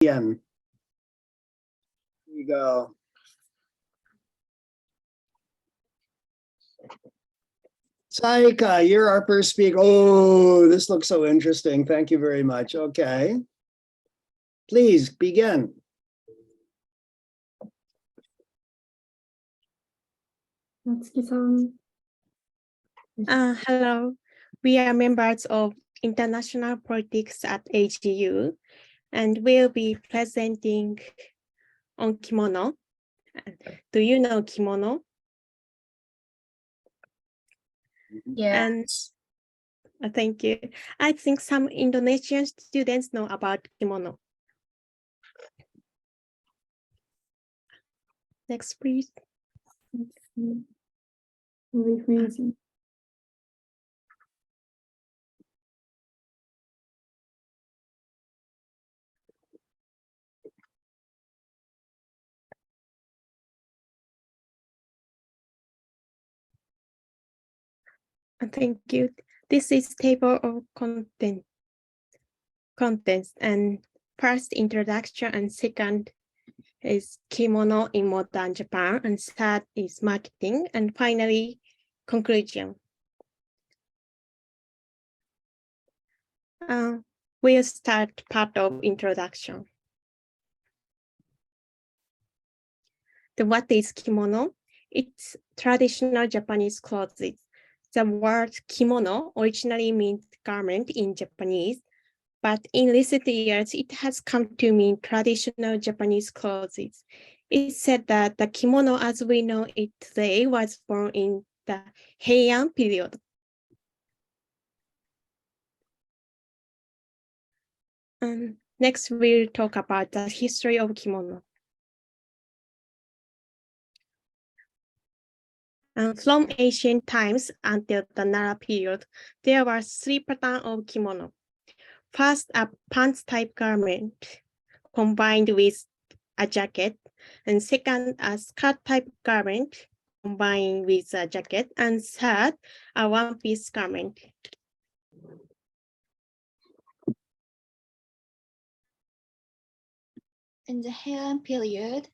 Here you go. Saika, you're our first speaker. Oh, this looks so interesting. Thank you very much. Okay. Please begin. Natsuki-san. Hello, we are members of international politics at AGU, and we'll be presenting on kimono. Do you know kimono? Yes. And thank you. I think some Indonesian students know about kimono. Next, please. Freezing. Thank you. This is table of contents, and first introduction and second is kimono in modern Japan, and third is marketing, and finally conclusion. We'll start part of introduction. What is kimono? It's traditional Japanese clothes. The word kimono originally means garment in Japanese, but in recent years, it has come to mean traditional Japanese clothes. It's said that the kimono as we know it today was born in the Heian period. Next, we'll talk about the history of kimono. From ancient times until the Nara period, there were 3 patterns of kimono. First, a pants-type garment combined with a jacket, and second, a skirt-type garment combined with a jacket, and third, a one-piece garment. In the Heian period,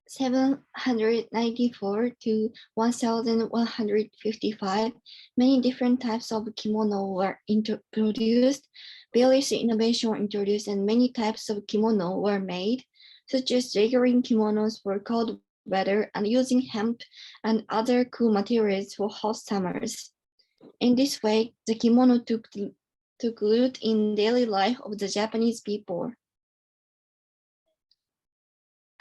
794 to 1155, many different types of kimono were introduced. Various innovations were introduced, and many types of kimono were made, such as regular kimonos for cold weather and using hemp and other cool materials for hot summers. In this way, the kimono took root in daily life of the Japanese people.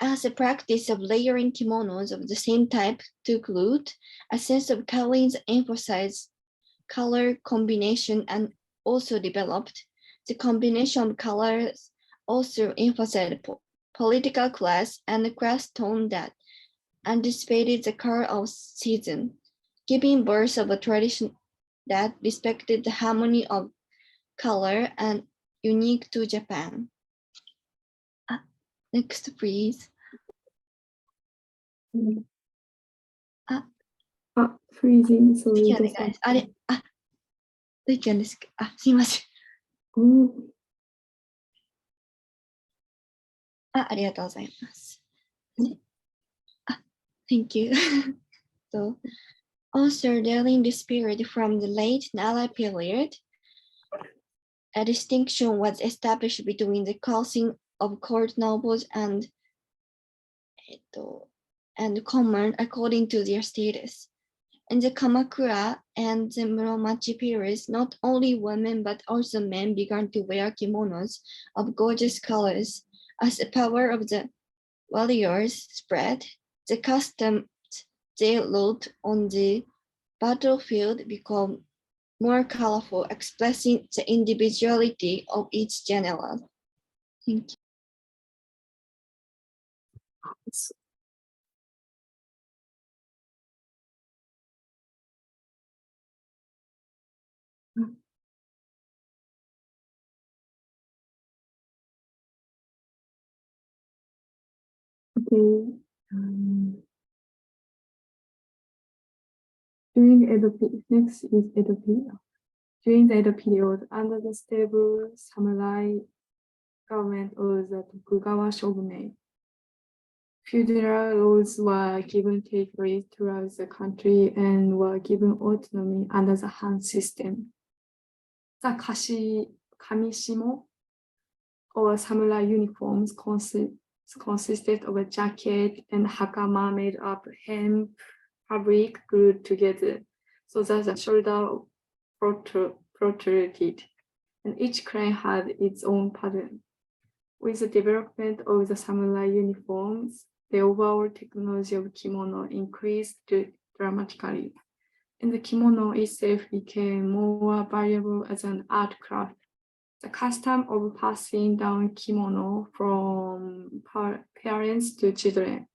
As a practice of layering kimonos of the same type took root, a sense of colorings emphasized color combination and also developed. The combination of colors also emphasized political class and the class tone that anticipated the color of season, giving birth of a tradition that respected the harmony of color and unique to Japan. Next, please. Freezing. Sorry. お願いします。あれ、どういったんですか。すいません。ありがとうございます。Thank you. So, also during this period from the late Nara period, a distinction was established between the classing of court nobles and common according to their status. In the Kamakura and the Muromachi periods, not only women but also men began to wear kimonos of gorgeous colors. As the power of the warriors spread, the customs they wrote on the battlefield became more colorful, expressing the individuality of each general. Thank you. Okay. During Edo period, next is Edo period. During the Edo period, under the stable samurai government of the Tokugawa shogunate. Feudal lords were given territories throughout the country and were given autonomy under the Han system. The kamishimo, or samurai uniforms, consisted of a jacket and hakama made of hemp fabric glued together so that the shoulder protruded, and each clan had its own pattern. With the development of the samurai uniforms, the overall technology of kimono increased dramatically, and the kimono itself became more valuable as an art craft. The custom of passing down kimono from parents to children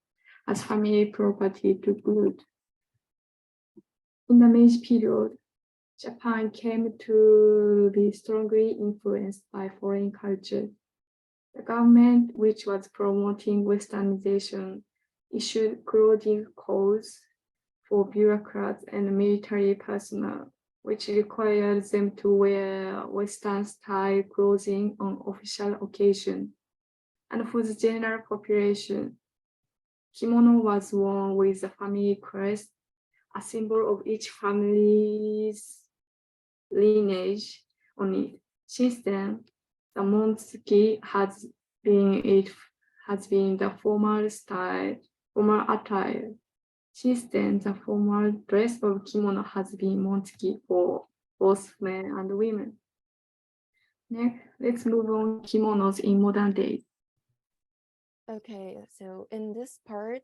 as family property took root. In the Meiji period, Japan came to be strongly influenced by foreign culture. The government, which was promoting Westernization, issued clothing codes for bureaucrats and military personnel, which required them to wear Western-style clothing on official occasions. And for the general population, kimono was worn with the family crest, a symbol of each family's lineage on it. Since then, the montsuki has been the formal attire. Since then, the formal dress of kimono has been montsuki for both men and women. Next, let's move on kimonos in modern days. Okay, so in this part,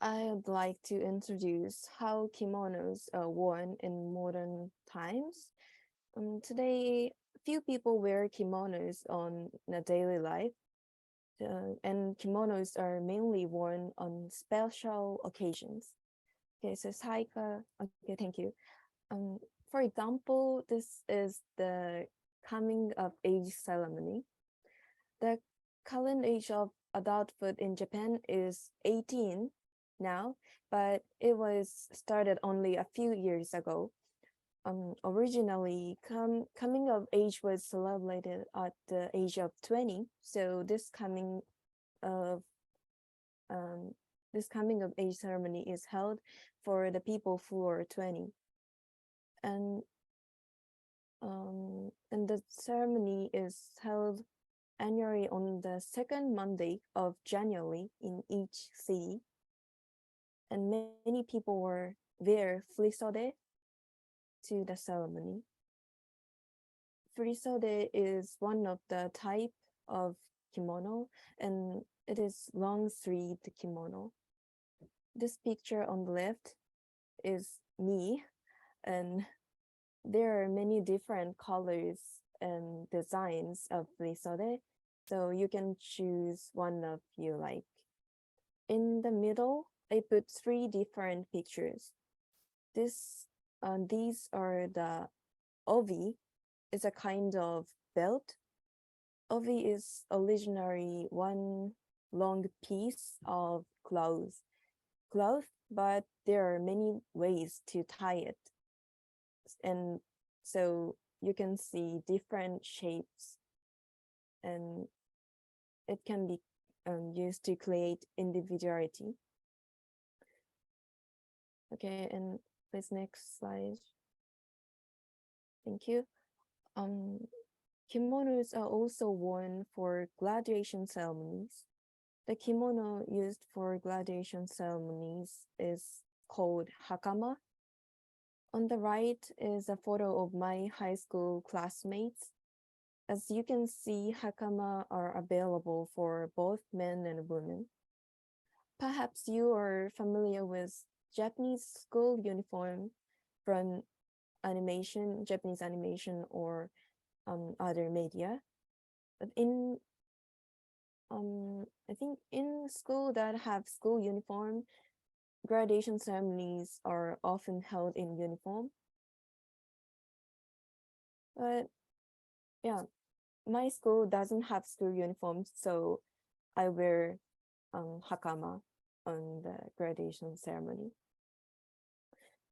I'd like to introduce how kimonos are worn in modern times. Today, few people wear kimonos on a daily life, and kimonos are mainly worn on special occasions. Okay, so Saika, okay, thank you. For example, this is the coming of age ceremony. The current age of adulthood in Japan is 18 now, but it was started only a few years ago. Originally, coming of age was celebrated at the age of 20. So this coming of age ceremony is held for the people who are 20, and the ceremony is held annually on the second Monday of January in each city, and many people were wear frisode to the ceremony. Frisode is one of the type of kimono, and it is long-sleeved kimono. This picture on the left is me, and there are many different colors and designs of frisode, so you can choose one of you like. In the middle, I put 3 different pictures. These are the obi. Is a kind of belt. Obi is originally one long piece of cloth, but there are many ways to tie it. And so you can see different shapes, and it can be used to create individuality. Okay, and please next slide. Thank you. Kimonos are also worn for graduation ceremonies. The kimono used for graduation ceremonies is called hakama. On the right is a photo of my high school classmates. As you can see, hakama are available for both men and women. Perhaps you are familiar with Japanese school uniform from Japanese animation, or other media. But I think in school that have school uniform, graduation ceremonies are often held in uniform. But yeah, my school doesn't have school uniforms, so I wear hakama on the graduation ceremony.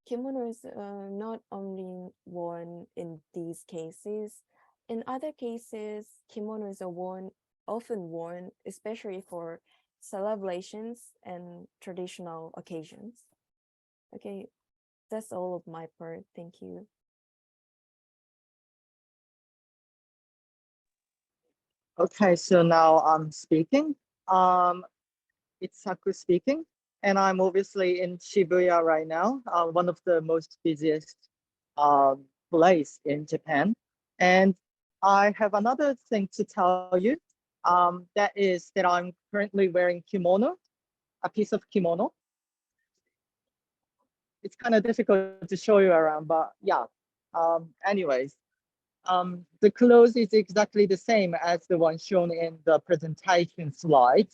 Kimonos are not only worn in these cases. In other cases, kimonos are worn often worn, especially for celebrations and traditional occasions. Okay, that's all of my part. Thank you. Okay, so now I'm speaking. It's Saku speaking, and I'm obviously in Shibuya right now, one of the most busiest place in Japan. And I have another thing to tell you. That is that I'm currently wearing kimono, a piece of kimono. It's kind of difficult to show you around, but yeah. Anyways, the clothes is exactly the same as the one shown in the presentation slide.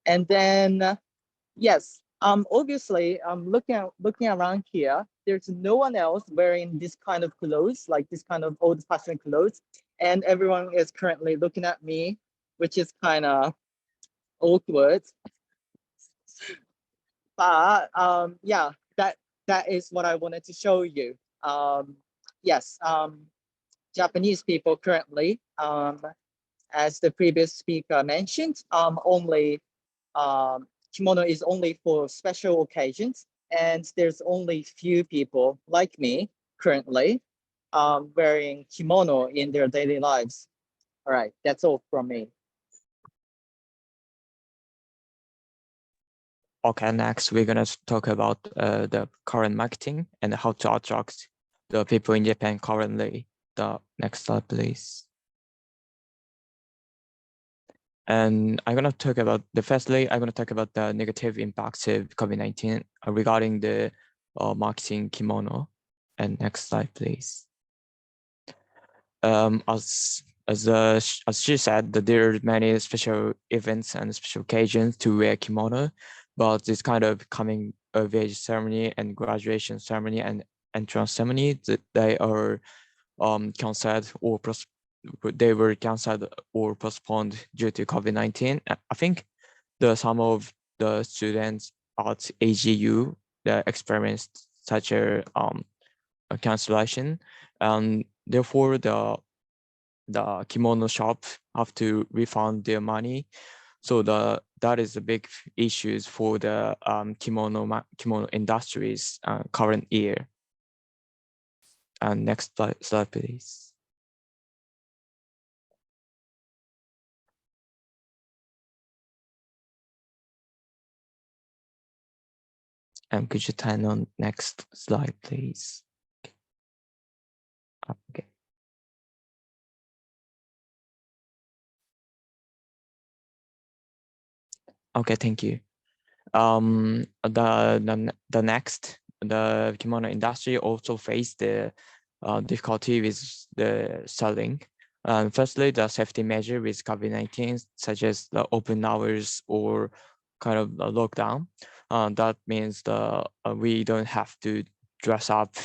And then, yes, obviously, looking around here, there's no one else wearing this kind of clothes, like this kind of old-fashioned clothes, and everyone is currently looking at me, which is kind of awkward. But yeah, that is what I wanted to show you. Yes, Japanese people currently, as the previous speaker mentioned, only kimono is only for special occasions, and there's only few people like me currently wearing kimono in their daily lives. All right, that's all from me. Okay, next we're gonna talk about the current marketing and how to attract the people in Japan currently. The next slide, please. And I'm gonna talk about I'm gonna talk about the negative impacts of COVID-19 regarding the marketing kimono. And next slide, please. As she said, that there are many special events and special occasions to wear kimono, but this kind of coming of age ceremony and graduation ceremony and entrance ceremony, that they are canceled or they were canceled or postponed due to COVID-19. I think some of the students at AGU that experienced such a cancellation, and therefore the kimono shop have to refund their money. So that is a big issues for the kimono industries current year. And next slide, please. And could you turn on next slide, please? Okay. Okay, thank you. The next, the kimono industry also faced the difficulty with the selling. Firstly, the safety measure with COVID-19, such as the open hours or kind of a lockdown. That means we don't have to dress up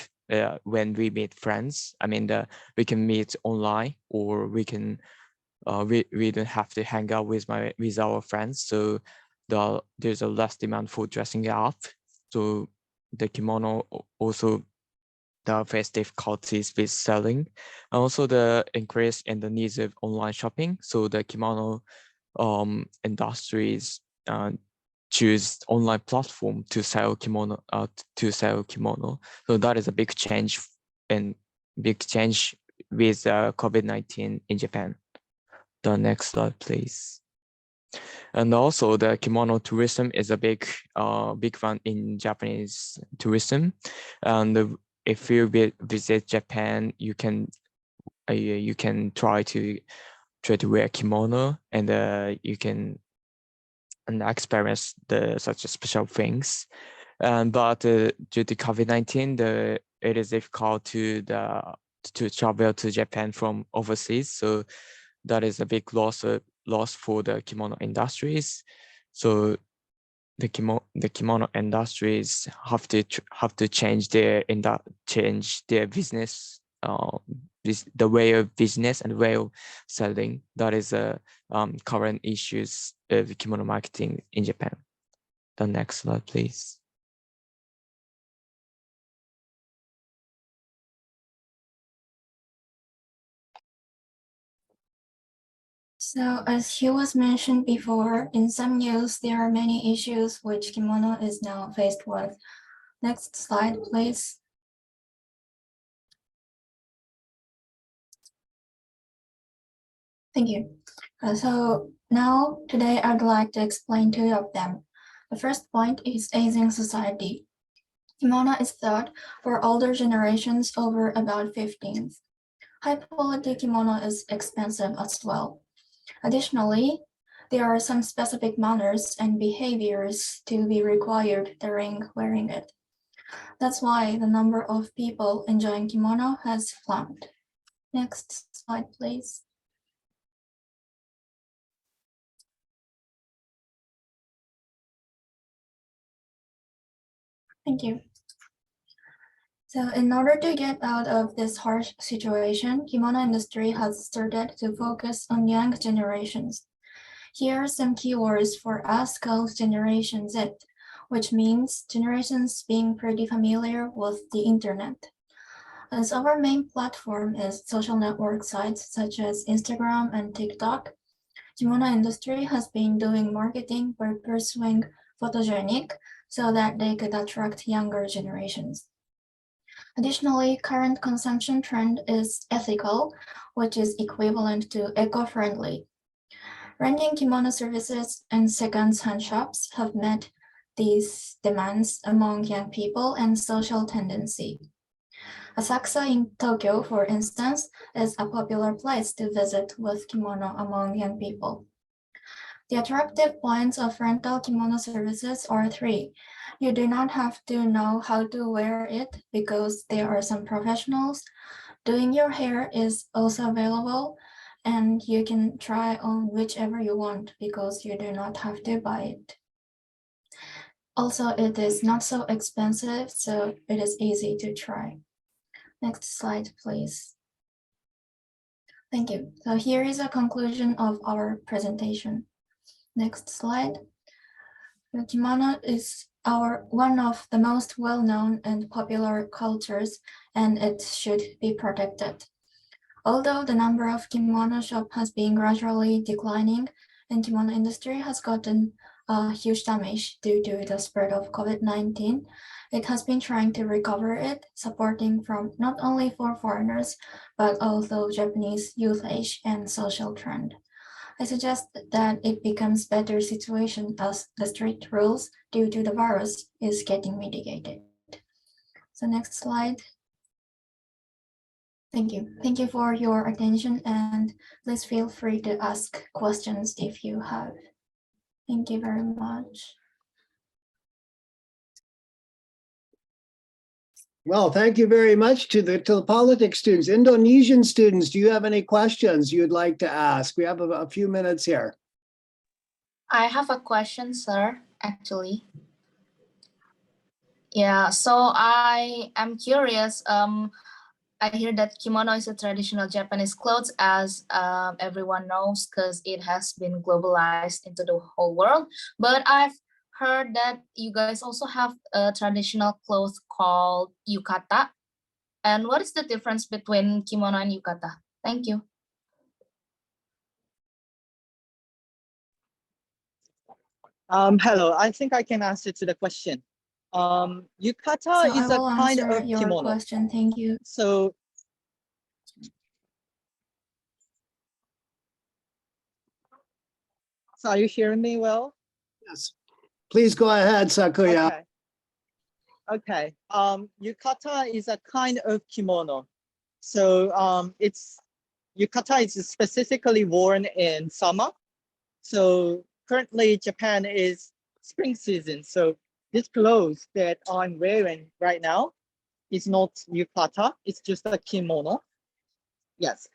when we meet friends. I mean, we can meet online, or we can we don't have to hang out with our friends. So there's a less demand for dressing up. So the kimono also the face difficulties with selling, and also the increase in the needs of online shopping. So the kimono industries choose online platform to sell kimono. So that is a big change with COVID-19 in Japan. The next slide, please. And also the kimono tourism is a big one in Japanese tourism. And if you visit Japan, you can try to wear kimono, and you can experience such special things. But due to COVID-19, it is difficult to travel to Japan from overseas. So that is a big loss for the kimono industries. So the kimono industries have to change their business, the way of business and way of selling. That is current issues of kimono marketing in Japan. The next slide, please. So as he was mentioned before, in some news, there are many issues which kimono is now faced with. Next slide, please. Thank you. So now, today, I'd like to explain two of them. The first point is aging society. Kimono is thought for older generations over about 15. High-quality kimono is expensive as well. Additionally, there are some specific manners and behaviors to be required during wearing it. That's why the number of people enjoying kimono has plumped. Next slide, please. Thank you. So in order to get out of this harsh situation, kimono industry has started to focus on young generations. Here are some keywords for us called Generation Z, which means generations being pretty familiar with the internet. As our main platform is social network sites such as Instagram and TikTok, kimono industry has been doing marketing by pursuing photogenic so that they could attract younger generations. Additionally, current consumption trend is ethical, which is equivalent to eco-friendly. Renting kimono services and second-hand shops have met these demands among young people and social tendency. Asakusa in Tokyo, for instance, is a popular place to visit with kimono among young people. The attractive points of rental kimono services are three. You do not have to know how to wear it because there are some professionals. Doing your hair is also available, and you can try on whichever you want because you do not have to buy it. Also, it is not so expensive, so it is easy to try. Next slide, please. Thank you. So here is a conclusion of our presentation. Next slide. The kimono is one of the most well-known and popular cultures, and it should be protected. Although the number of kimono shops has been gradually declining, and kimono industry has gotten huge damage due to the spread of COVID-19, it has been trying to recover it, supporting from not only for foreigners, but also Japanese youth age and social trend. I suggest that it becomes better situation as the strict rules due to the virus is getting mitigated. So next slide. Thank you. Thank you for your attention, and please feel free to ask questions if you have. Thank you very much. Well, thank you very much to the politics students. Indonesian students, do you have any questions you'd like to ask? We have a few minutes here. I have a question, sir, actually. Yeah, so I am curious. I hear that kimono is a traditional Japanese clothes, as everyone knows, because it has been globalized into the whole world. But I've heard that you guys also have a traditional clothes called yukata. And what is the difference between kimono and yukata? Thank you. Hello, I think I can answer to the question. Yukata So is I a will kind answer of your kimono. question. Thank you. So are you hearing me well? Yes. Please go ahead, Sakuya. Okay. Yukata is a kind of kimono. So yukata is specifically worn in summer. So currently Japan is spring season. So this clothes that I'm wearing right now is not yukata. It's just a kimono. Yes.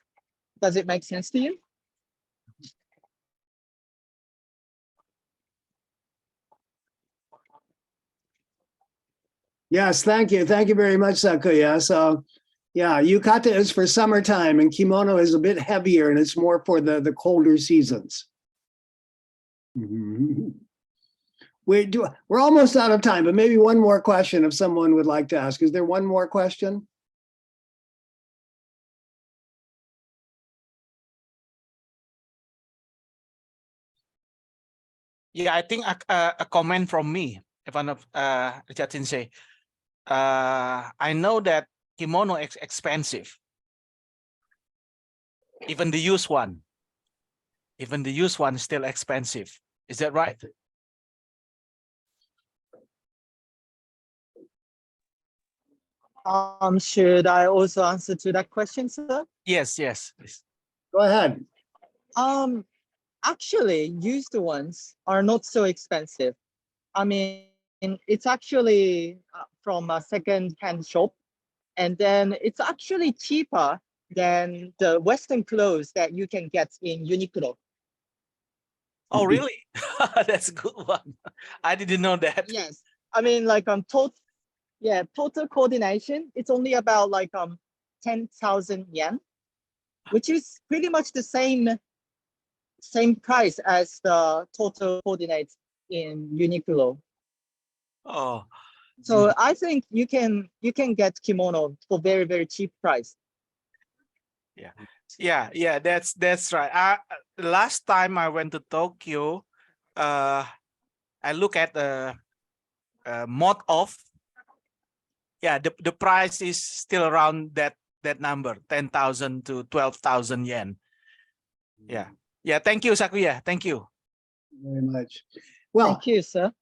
Does it make sense to you? Yes, thank you. Thank you very much, Sakuya. So yeah, yukata is for summertime and kimono is a bit heavier and it's more for the colder seasons. We're almost out of time, but maybe one more question if someone would like to ask. Is there one more question? Yeah, I think a comment from me, Ivan Jatin say, I know that kimono is expensive. Even the used one. Even the used one is still expensive. Is that right? Should I also answer to that question, sir? Yes, yes. Please. Go ahead. Actually, used ones are not so expensive. I mean, it's actually from a second-hand shop, and then it's actually cheaper than the Western clothes that you can get in Uniqlo. Oh, really? That's a good one. I didn't know that. Yes, I mean like total coordination. It's only about like 10,000 yen, which is pretty much the same price as the total coordinates in Uniqlo. Oh, So I think you can get kimono for very cheap price. yeah. That's right. Last time I went to Tokyo, I look at the mod off. Yeah, the price is still around that number, 10,000 to 12,000 yen. Yeah. Thank you, Sakuya. Thank you. Very much. Well, Thank you, sir.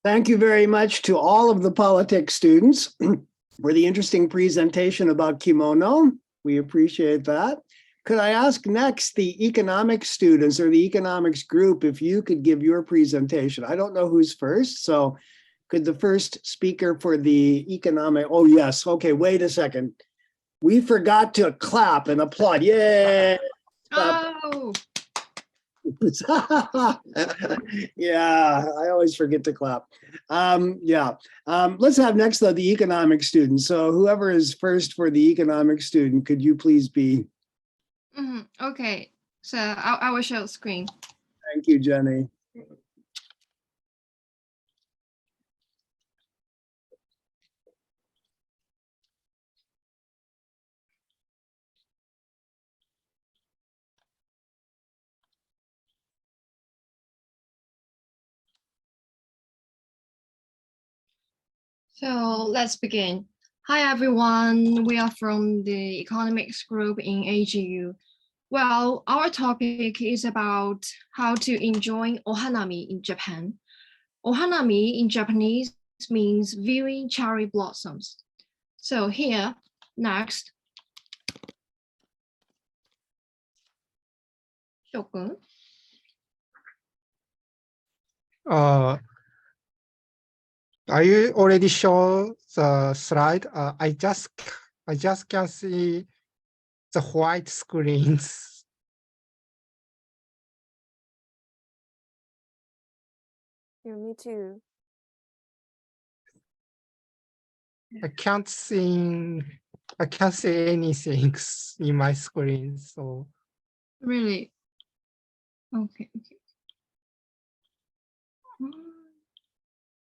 thank you very much to all of the politics students for the interesting presentation about kimono. We appreciate that. Could I ask next the economics students or the economics group if you could give your presentation? I don't know who's first, so could the first speaker for the economic, oh yes, okay, wait a second. We forgot to clap and applaud, yay! Clap. Oh, Yeah, I always forget to clap. Let's have next though the economic student. So whoever is first for the economic student, could you please be? okay. So I will show screen. Thank you, Jenny. So let's begin. Hi, everyone. We are from the economics group in AGU. Well, our topic is about how to enjoy ohanami in Japan. Ohanami in Japanese means viewing cherry blossoms. So here, next. Shokun. Are you already show the slide? I just can see the white screens. Yeah, me too. I can't see anything in my screen. So Really? Okay.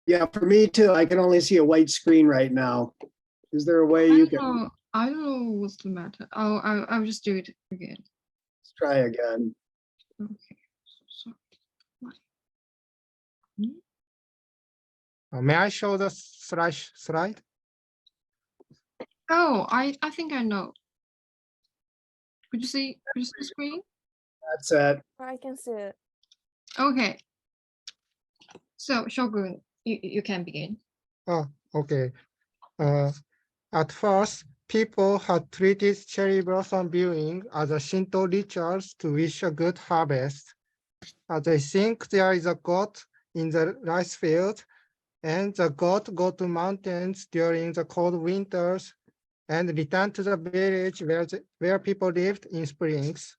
Yeah, for me too. I can only see a white screen right now. Is there a way you can? I don't know what's the matter. I'll just do it again. Let's try again. Okay. So, may I show the slide? oh, I think I know. Could you see the screen? That's it. I can see it. Okay. So Shogun, you can begin. Oh, okay. At first, people had treated cherry blossom viewing as a Shinto rituals to wish a good harvest. They think there is a god in the rice field, and the god go to mountains during the cold winters and return to the village where people lived in springs.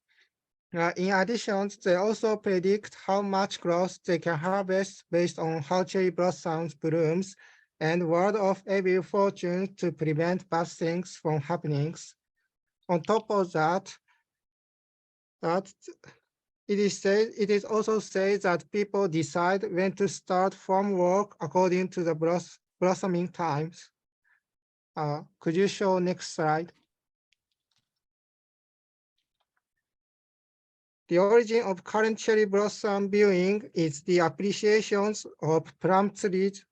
In addition, they also predict how much growth they can harvest based on how cherry blossoms blooms and word of evil fortune to prevent bad things from happening. On top of that, it is also said that people decide when to start farm work according to the blossoming times. Could you show next slide? The origin of current cherry blossom viewing is the appreciations of plum trees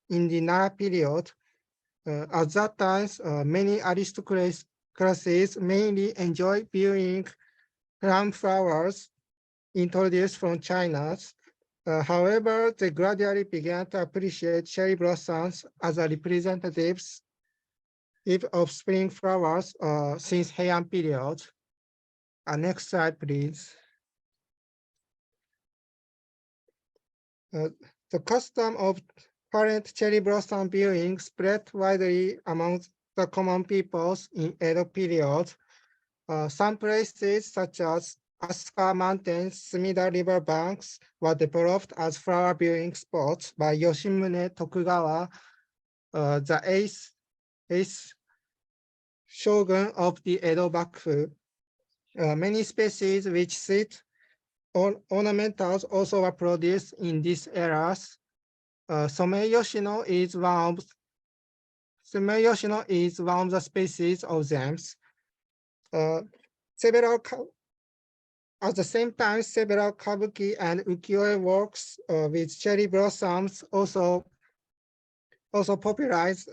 in the Nara period. At that time, many aristocracies mainly enjoy viewing plum flowers introduced from China. However, they gradually began to appreciate cherry blossoms as a representatives of spring flowers since Heian period. Next slide, please. The custom of current cherry blossom viewing spread widely among the common peoples in Edo period. Some places such as Asuka Mountains, Sumida River banks were developed as flower viewing spots by Yoshimune Tokugawa, the eighth shogun of the Edo Bakufu. Many species which sit ornamentals also were produced in these eras. Somei Yoshino is one of the species of them. At the same time, several kabuki and ukiyo-e works with cherry blossoms also popularized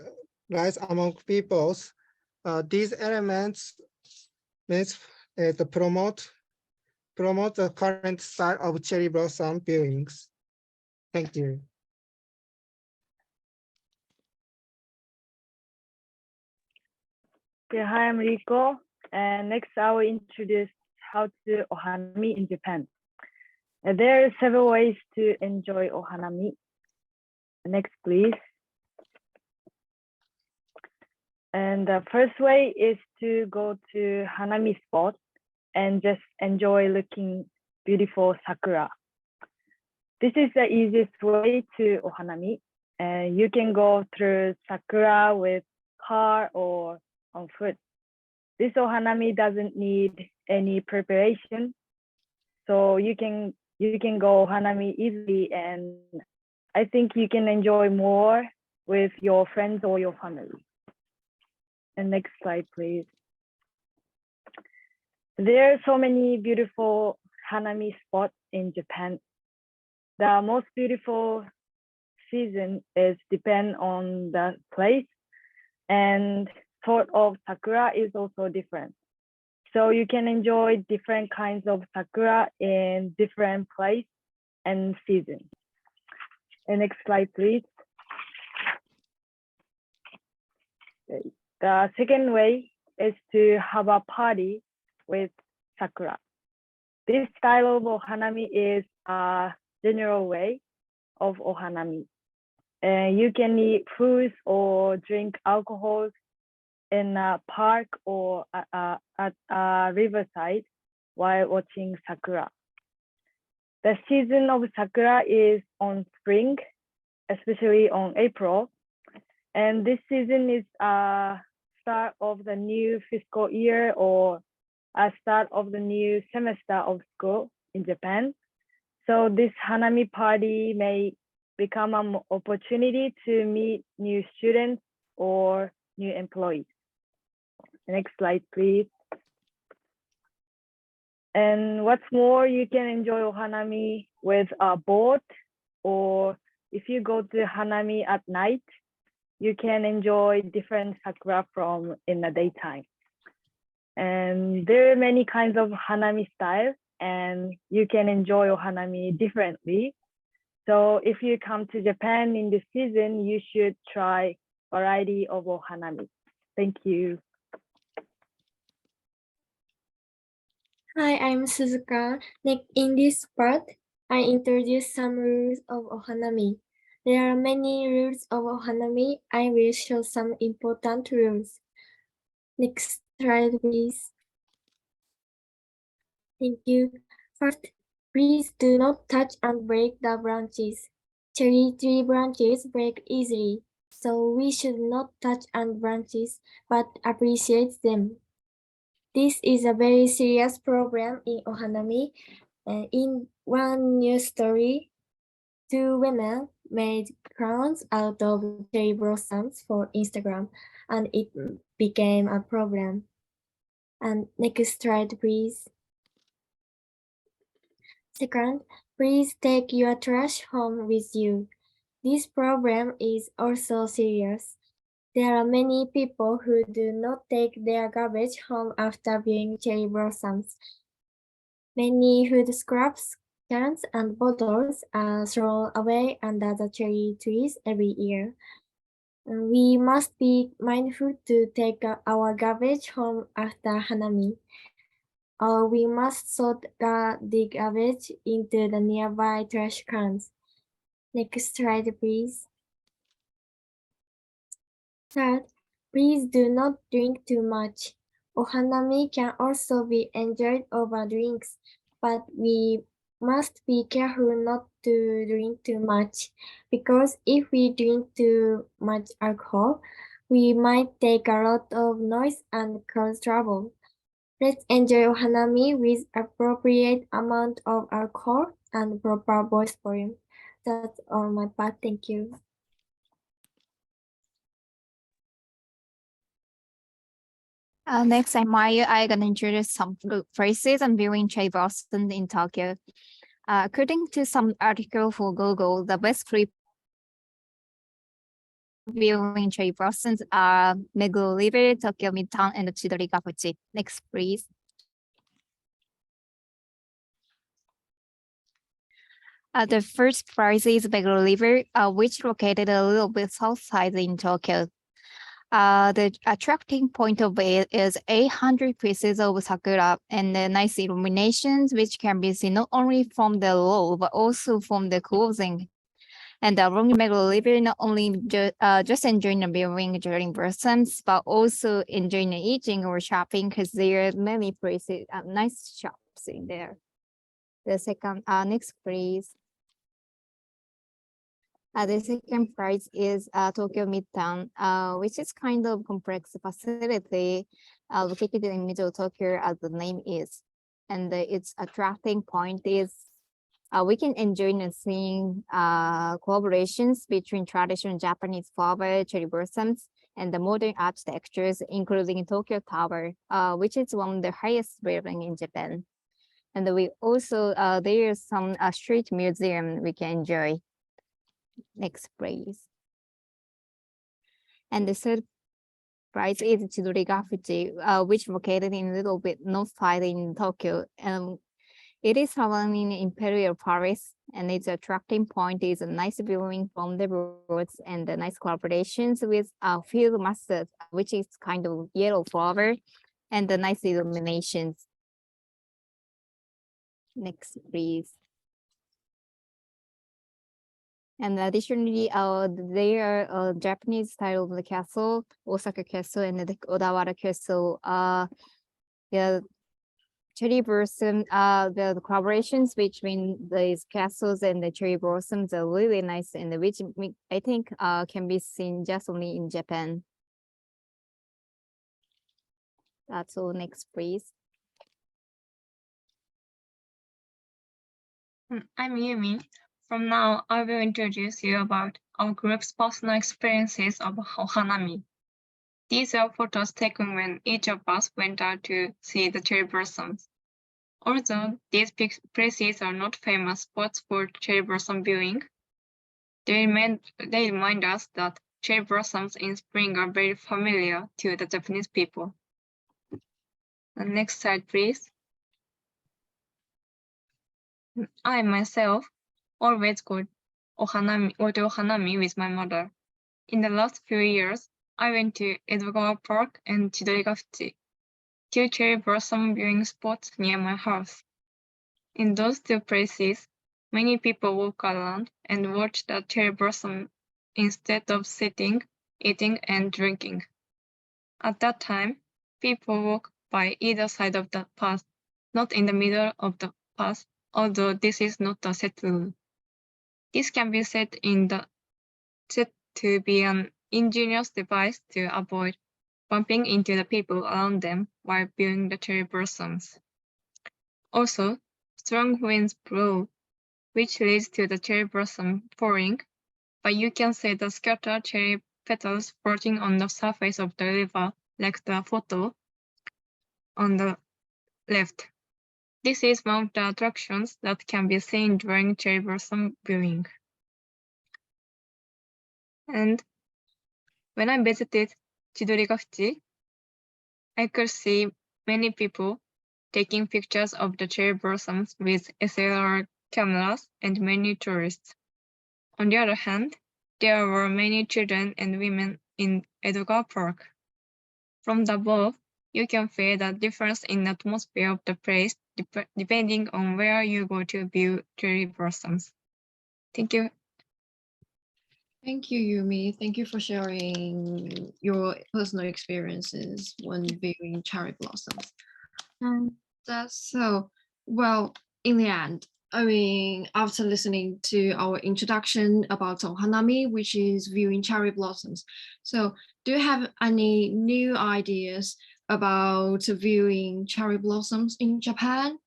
among peoples. These elements promote the current style of cherry blossom viewings. Thank you. Yeah, hi, I'm Rico, and next I will introduce how to do ohanami in Japan. There are several ways to enjoy ohanami. Next, please. And the first way is to go to hanami spot and just enjoy looking beautiful sakura. This is the easiest way to ohanami. And you can go through sakura with car or on foot. This ohanami doesn't need any preparation, so you can go ohanami easily, and I think you can enjoy more with your friends or your family. And next slide, please. There are so many beautiful hanami spots in Japan. The most beautiful season is depend on the place, and sort of sakura is also different. So you can enjoy different kinds of sakura in different place and season. And next slide, please. The second way is to have a party with sakura. This style of ohanami is a general way of ohanami. You can eat foods or drink alcohol in a park or at a riverside while watching sakura. The season of sakura is on spring, especially on April. And this season is a start of the new fiscal year or a start of the new semester of school in Japan. So this hanami party may become an opportunity to meet new students or new employees. Next slide, please. And what's more, you can enjoy ohanami with a boat, or if you go to hanami at night, you can enjoy different sakura from in the daytime. And there are many kinds of hanami styles, and you can enjoy ohanami differently. So if you come to Japan in this season, you should try a variety of ohanami. Thank you. Hi, I'm Suzuka. In this part, I introduce some rules of ohanami. There are many rules of ohanami. I will show some important rules. Next slide, please. Thank you. First, please do not touch and break the branches. Cherry tree branches break easily, so we should not touch and branches, but appreciate them. This is a very serious problem in ohanami. In one news story, 2 women made crowns out of cherry blossoms for Instagram, and it became a problem. And next slide, please. Second, please take your trash home with you. This problem is also serious. There are many people who do not take their garbage home after viewing cherry blossoms. Many food scraps, cans, and bottles are thrown away under the cherry trees every year. We must be mindful to take our garbage home after Hanami. Or we must sort the garbage into the nearby trash cans. Next slide, please. Third, please do not drink too much. Ohanami can also be enjoyed over drinks, but we must be careful not to drink too much, because if we drink too much alcohol, we might take a lot of noise and cause trouble. Let's enjoy Ohanami with appropriate amount of alcohol and proper voice volume. That's all my part. Thank you. Next, I'm Maya. I'm gonna introduce some good phrases on viewing cherry blossoms in Tokyo. According to some article for Google, the best three viewing cherry blossoms are Meguro River, Tokyo Midtown, and Chidori-Gakuchi. Next, please. The first prize is Meguro River, which located a little bit south side in Tokyo. The attracting point of it is 800 pieces of sakura and the nice illuminations, which can be seen not only from the road, but also from the clothing. And along Meguro River, not only just enjoying the viewing during blossoms, but also enjoying the eating or shopping, because there are many places, nice shops in there. The second, next please. The second prize is Tokyo Midtown, which is kind of complex facility located in middle Tokyo, as the name is. And its attracting point is we can enjoy seeing collaborations between traditional Japanese flower, cherry blossoms, and the modern architectures, including Tokyo Tower, which is one of the highest building in Japan. And we also, there is some street museum we can enjoy. Next, please. And the third prize is Chidori-Gakuchi, which located in a little bit north side in Tokyo. It is surrounding Imperial Palace, and its attracting point is a nice viewing from the roads and the nice collaborations with field mustard, which is kind of yellow flower, and the nice illuminations. Next, please. And additionally, there are Japanese style of the castle, Osaka Castle, and the Odawara Castle. The cherry blossom, the collaborations between these castles and the cherry blossoms are really nice, and which I think can be seen just only in Japan. That's all. Next, please. I'm Yumi. From now, I will introduce you about our group's personal experiences of Ohanami. These are photos taken when each of us went out to see the cherry blossoms. Although these places are not famous spots for cherry blossom viewing, they remind us that cherry blossoms in spring are very familiar to the Japanese people. The next slide, please. I myself always go to Ohanami with my mother. In the last few years, I went to Edogawa Park and Chidori-Gakuchi, two cherry blossom viewing spots near my house. In those two places, many people walk around and watch the cherry blossom instead of sitting, eating, and drinking. At that time, people walk by either side of the path, not in the middle of the path, although this is not a set rule. This can be said to be an ingenious device to avoid bumping into the people around them while viewing the cherry blossoms. Also, strong winds blow, which leads to the cherry blossom falling, but you can see the scattered cherry petals floating on the surface of the river, like the photo on the left. This is one of the attractions that can be seen during cherry blossom viewing. And when I visited Chidori-gafuchi, I could see many people taking pictures of the cherry blossoms with SLR cameras and many tourists. On the other hand, there were many children and women in Edogawa Park. From the above, you can feel the difference in atmosphere of the place depending on where you go to view cherry blossoms. Thank you. Thank you, Yumi. Thank you for sharing your personal experiences when viewing cherry blossoms. That's so, well, in the end, I mean, after listening to our introduction about Ohanami, which is viewing cherry blossoms. So do you have any new ideas about viewing cherry blossoms in Japan?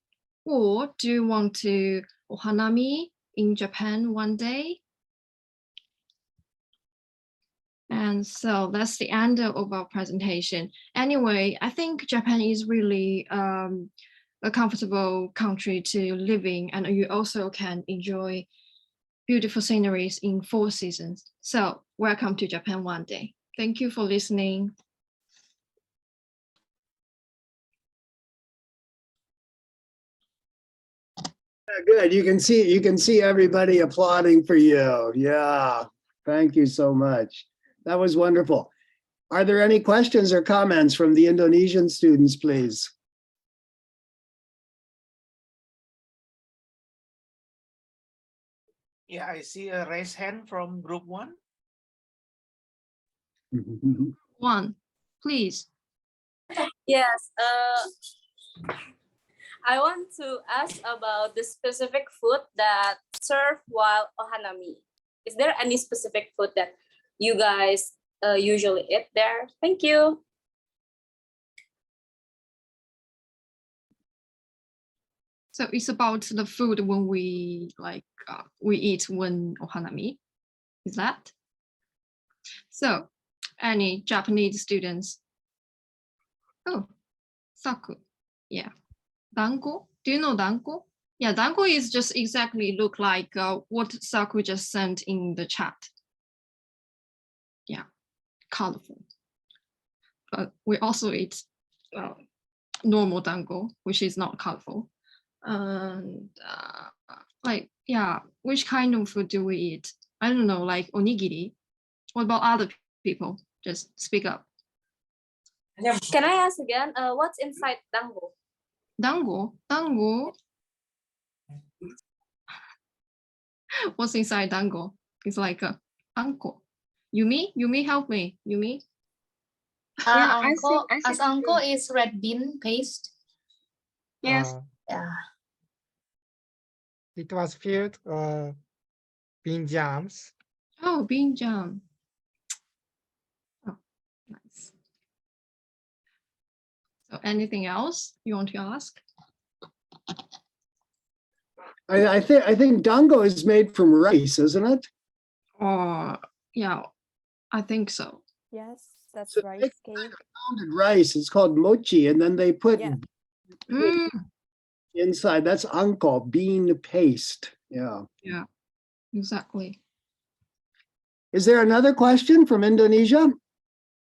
Or do you want to Ohanami in Japan one day? And so that's the end of our presentation. Anyway, I think Japan is really a comfortable country to live in, and you also can enjoy beautiful sceneries in 4 seasons. So welcome to Japan one day. Thank you for listening. Good. You can see everybody applauding for you. Yeah. Thank you so much. That was wonderful. Are there any questions or comments from the Indonesian students, please? Yeah, I see a raised hand from group 1. One, please. Yes, I want to ask about the specific food that served while Ohanami. Is there any specific food that you guys usually eat there? Thank you. So it's about the food when we we eat when Ohanami. Is that? So any Japanese students? Oh, Saku. Yeah. Dango. Do you know dango? Yeah, dango is just exactly look like what Saku just sent in the chat. Yeah, colorful. But we also eat normal dango, which is not colorful. And like, yeah, which kind of food do we eat? I don't know, like onigiri. What about other people? Just speak up. Can I ask again? What's inside dango? Dango. What's inside dango? It's like a anko. Yumi, help me. Yumi. Yeah, I Anko is red bean paste. Yes. Yeah. It was filled bean jams. Oh, bean jam. Oh, nice. So anything else you want to ask? I think dango is made from rice, isn't it? Yeah, I think so. Yes, that's So rice they cake. pounded rice. It's called mochi, and then they put Mm, inside. That's anko, bean paste. Yeah. yeah, exactly. Is there another question from Indonesia?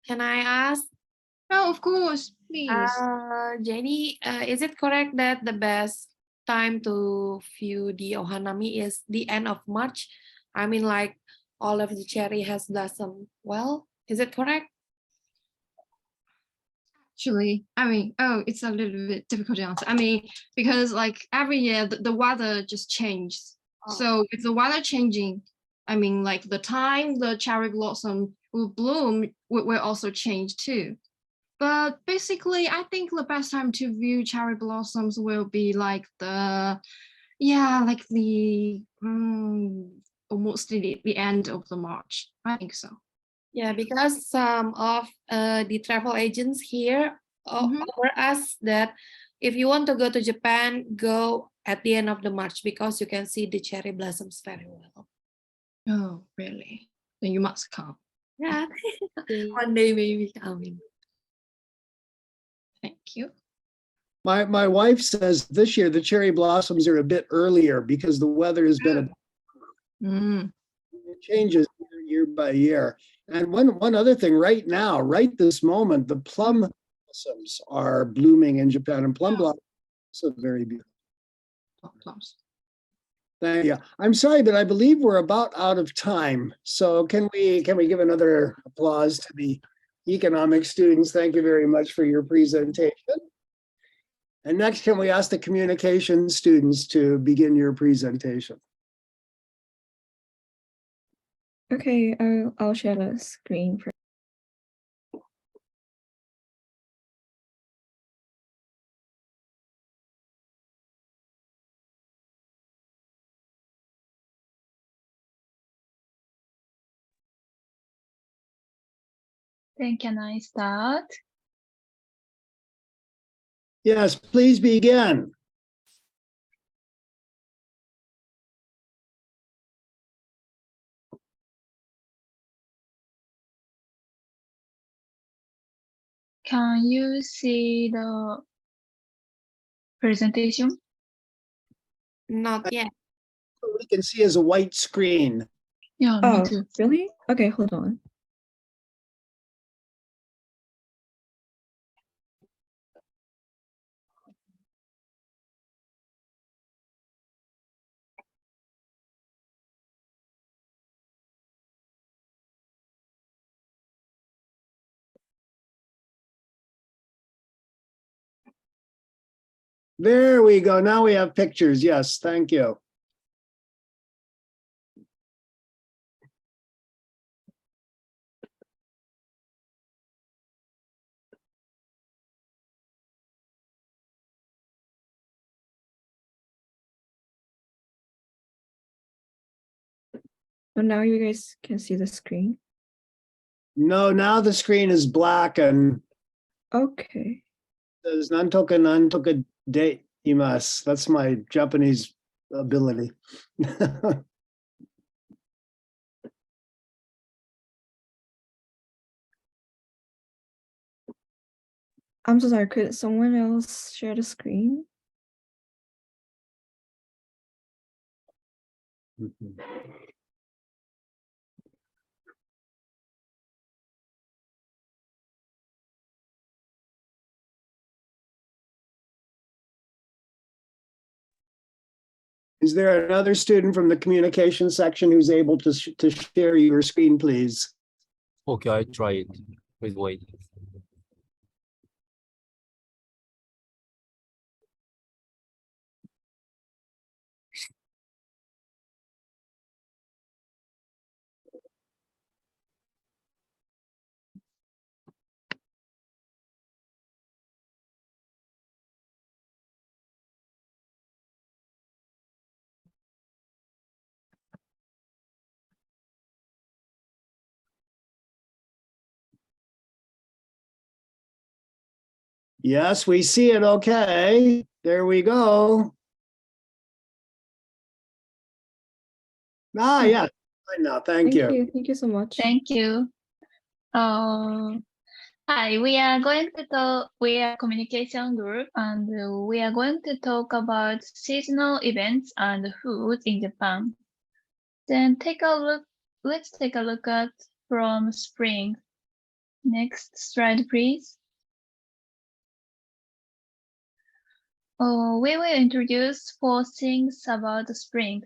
Can I ask? Oh, of course, please. Jenny, is it correct that the best time to view the Ohanami is the end of March? I mean, like all of the cherry has blossomed. Well, is it correct? Actually, I mean, it's a little bit difficult to answer. I mean, because like every year the weather just changes. So with the weather changing, I mean, like the time the cherry blossom will bloom will also change too. But basically, I think the best time to view cherry blossoms will be like like the almost the end of the March. I think so. Yeah, because some of the travel agents here offer us that if you want to go to Japan, go at the end of the March because you can see the cherry blossoms very well. Oh, really? Then you must come. Yeah, one day maybe coming. Thank you. My wife says this year the cherry blossoms are a bit earlier because the weather has been it changes year by year. And one other thing, right now, right this moment, the plum blossoms are blooming in Japan, and plum blossoms are also very beautiful. Thank you. I'm sorry, but I believe we're about out of time. So can we give another applause to the economic students? Thank you very much for your presentation. And next, can we ask the communication students to begin your presentation? Okay, I'll share the screen for. Then can I start? Yes, please begin. Can you see the presentation? Not yet. What we can see is a white screen. Yeah, me Oh, too. really? Okay, hold on. There we go. Now we have pictures. Yes, thank you. So now you guys can see the screen. No, now the screen is black and Okay. says nantoka nantoka de imasu. That's my Japanese ability. I'm so sorry, could someone else share the screen? Is there another student from the communication section who's able to share your screen, please? Okay, I try it. Please wait. Yes, we see it. Okay, there we go. Ah, yeah, fine now. Thank you. Thank you so much. Thank you. Hi, we are a communication group and we are going to talk about seasonal events and food in Japan. Then let's take a look at from spring. Next slide, please. We will introduce 4 things about spring.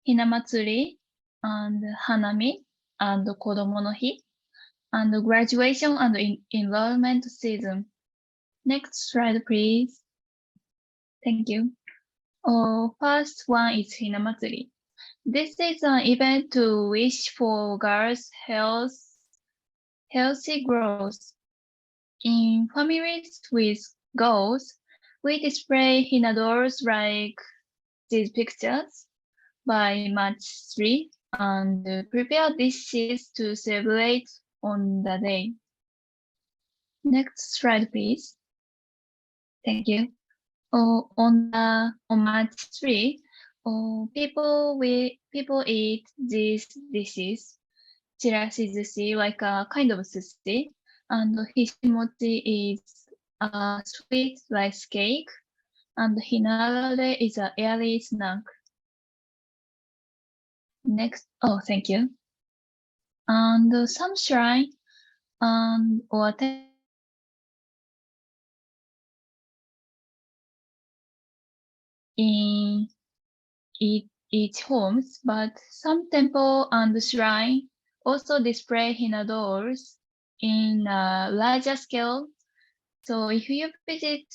Hinamatsuri and Hanami and Kodomo no Hi and graduation and enrollment season. Next slide, please. Thank you. First one is Hinamatsuri. This is an event to wish for girls' healthy growth. In families with girls, we display Hina dolls like these pictures by March 3 and prepare dishes to celebrate on the day. Next slide, please. Thank you. On March 3, people eat these dishes. Chirashi sushi, like a kind of sushi, and hishimochi is sweet rice cake, and hinarare is an airy snack. Next, oh, thank you. And some shrine and or in each homes, but some temple and shrine also display henna dolls in a larger scale. So if you visit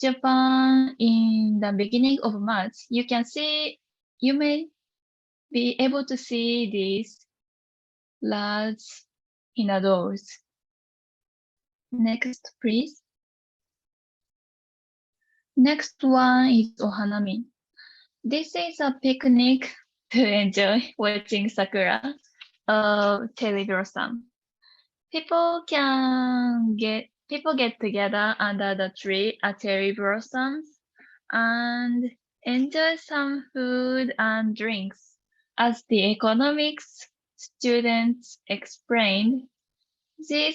Japan in the beginning of March, you may be able to see these large henna dolls. Next, please. Next one is ohanami. This is a picnic to enjoy watching sakura of cherry blossom. People get together under the tree at cherry blossoms and enjoy some food and drinks. As the economics students explained, the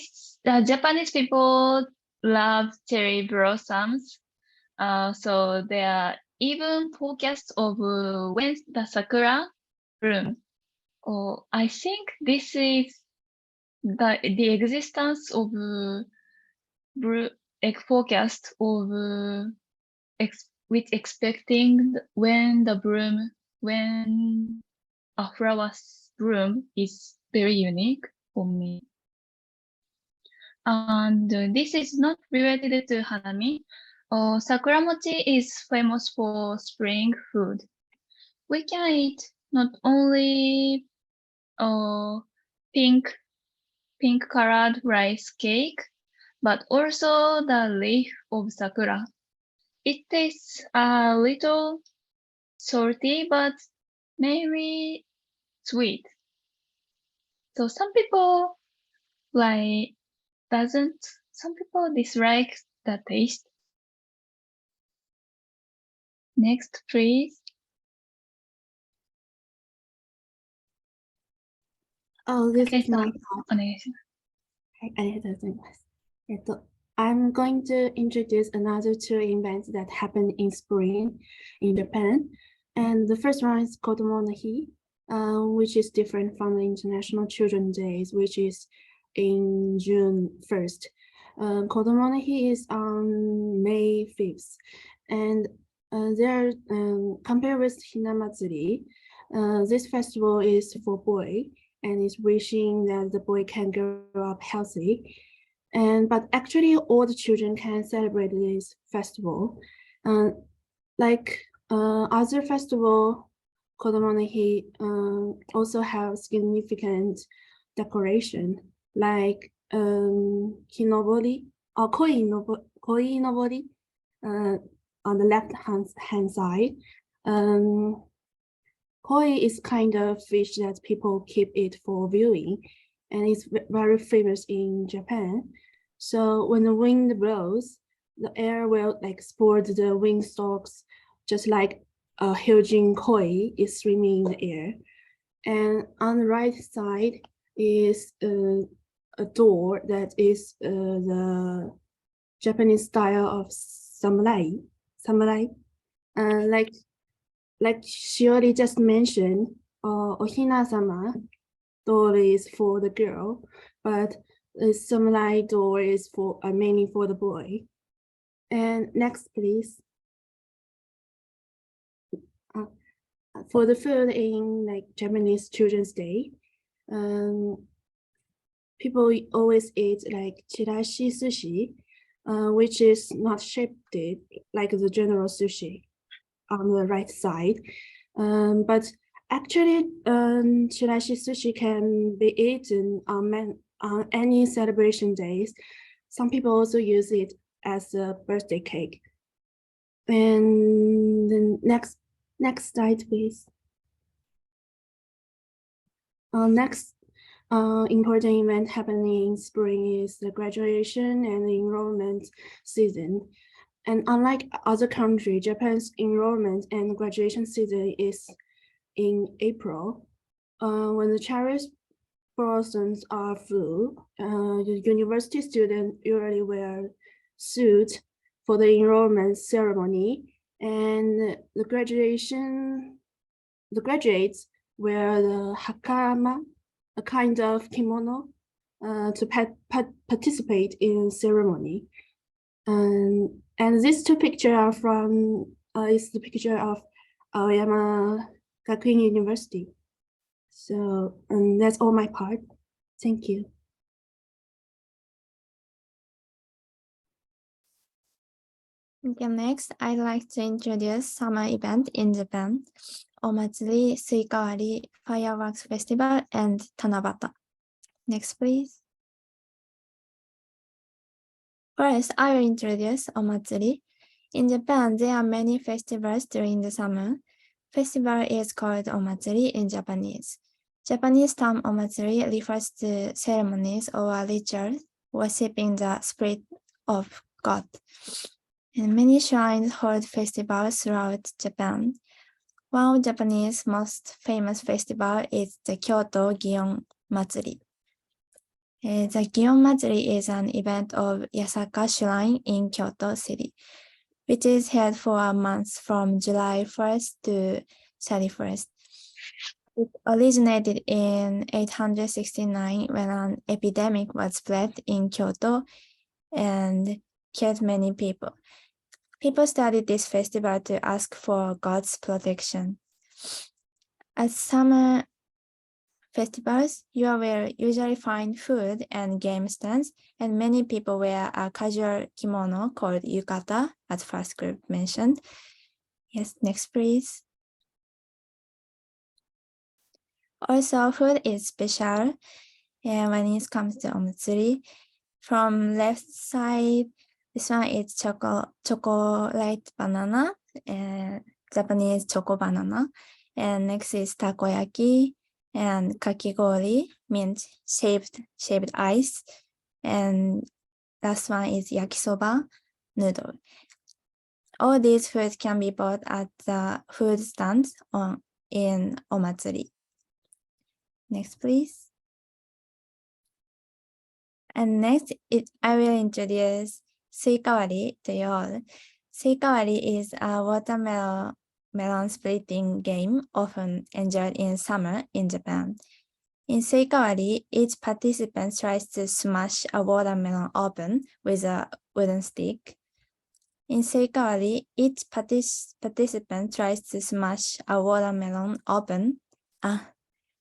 Japanese people love cherry blossoms, so there are even forecasts of when the sakura bloom. Oh, I think this is the existence of forecast of with expecting when a flower's bloom is very unique for me. And this is not related to hanami. Sakura mochi is famous for spring food. We can eat not only pink colored rice cake, but also the leaf of sakura. It tastes a little salty, but mainly sweet. So some people dislike the taste. Next, please. This is my part. はい、ありがとうございます。I'm going to introduce another two events that happen in spring in Japan. And the first one is Kodomo no Hi, which is different from the International Children's Days, which is in June 1st. Kodomo no Hi is on May 5th. And there, compared with Hinamatsuri, this festival is for boy and is wishing that the boy can grow up healthy. But actually all the children can celebrate this festival. Like other festival, Kodomo no Hi also have significant decoration like hinobori or koi nobori on the left hand side. Koi is kind of fish that people keep it for viewing, and it's very famous in Japan. So when the wind blows, the air will support the wing stalks, just like a huge koi is swimming in the air. And on the right side is a door that is the Japanese style of samurai. Like Shiori just mentioned, Ohina-sama door is for the girl, but the samurai door is for mainly for the boy. And next, please. For the food in Japanese Children's Day, people always eat chirashi sushi, which is not shaped like the general sushi on the right side. But actually, chirashi sushi can be eaten on any celebration days. Some people also use it as a birthday cake. And the next slide, please. Next important event happening in spring is the graduation and the enrollment season. And unlike other countries, Japan's enrollment and graduation season is in April. When the cherry blossoms are full, the university students usually wear suit for the enrollment ceremony, and the graduates wear the hakama, a kind of kimono, to participate in ceremony. And these two pictures are from is the picture of AOYAMA GAKUIN University. So that's all my part. Thank you. Okay, next, I'd like to introduce summer event in Japan, Omatsuri, Suikawari, Fireworks Festival, and Tanabata. Next, please. First, I will introduce Omatsuri. In Japan, there are many festivals during the summer. Festival is called Omatsuri in Japanese. Japanese term Omatsuri refers to ceremonies or rituals worshipping the spirit of God. And many shrines hold festivals throughout Japan. One of Japanese most famous festival is the Kyoto Gion Matsuri. The Gion Matsuri is an event of Yasaka Shrine in Kyoto City, which is held for a month from July 1st to 31st. It originated in 869 when an epidemic was spread in Kyoto and killed many people. People started this festival to ask for God's protection. At summer festivals, you will usually find food and game stands, and many people wear a casual kimono called yukata, as first group mentioned. Yes, next please. Also, food is special when it comes to omatsuri. From left side, this one is chocolate banana, Japanese choco banana. And next is takoyaki and kakigori, means shaved ice. And last one is yakisoba noodle. All these foods can be bought at the food stands in omatsuri. Next, please. And next, I will introduce suikawari to you all. Suikawari is a watermelon splitting game often enjoyed in summer in Japan. In suikawari, each participant tries to smash a watermelon open with a wooden stick. In suikawari, each participant tries to smash a watermelon open.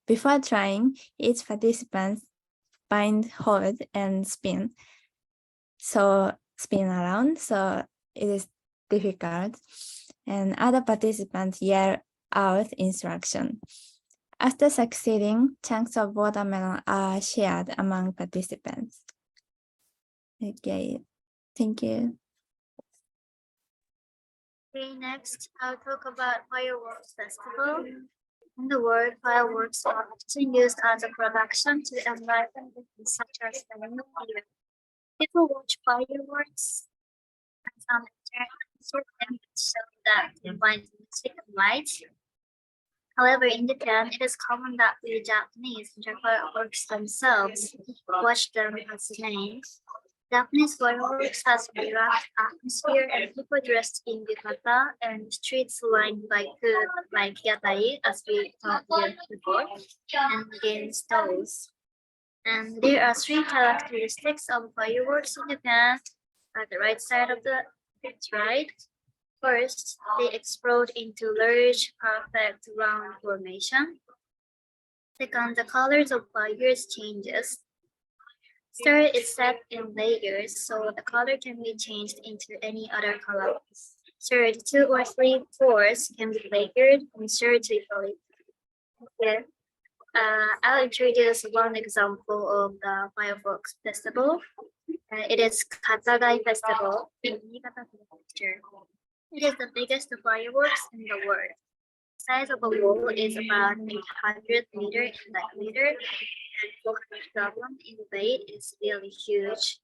Before trying, each participant bind, hold, and spin. So spin around, so it is difficult. And other participants yell out instruction. After succeeding, chunks of watermelon are shared among participants. Okay, thank you. Okay, next I'll talk about fireworks festival. In the world, fireworks are often used as a production to enliven events such as the New Year. People watch fireworks and some show that combines music and lights. However, in Japan, it is common that the Japanese enjoy fireworks themselves, watch them as names. Japanese fireworks has a relaxed atmosphere and people dressed in yukata and streets lined by food like yatai, as we talked here before, and game stalls. And there are three characteristics of fireworks in Japan. At the right side of the right. First, they explode into large, perfect round formation. Second, the colors of fires changes. Third, it's set in layers, so the color can be changed into any other color. Third, 2 or 3 floors can be layered from vertically. Here, I'll introduce one example of the fireworks festival. It is Katagai Festival in Niigata Prefecture. It is the biggest fireworks in the world. The size of a wall is about 800 meters in diameter and 400 kilograms in weight. Is really huge.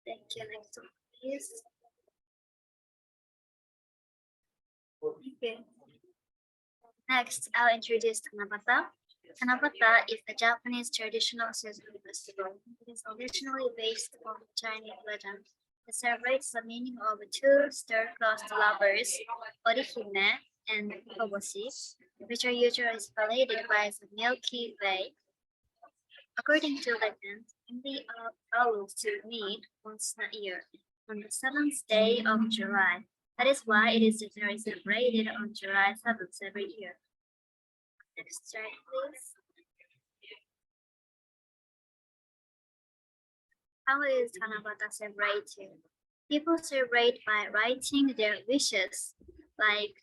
Thank you. Next one, please. Okay. Next, I'll introduce Tanabata. Tanabata is a Japanese traditional seasonal festival. It is originally based on Chinese legend. It celebrates the meaning of two star-crossed lovers, Orihime and Koboshi, which are usually speculated by the Milky Way. According to legend, they are allowed to meet once a year, on the 7th day of July. That is why it is generally celebrated on July 7th every year. Next slide, please. How is Tanabata celebrated? People celebrate by writing their wishes, like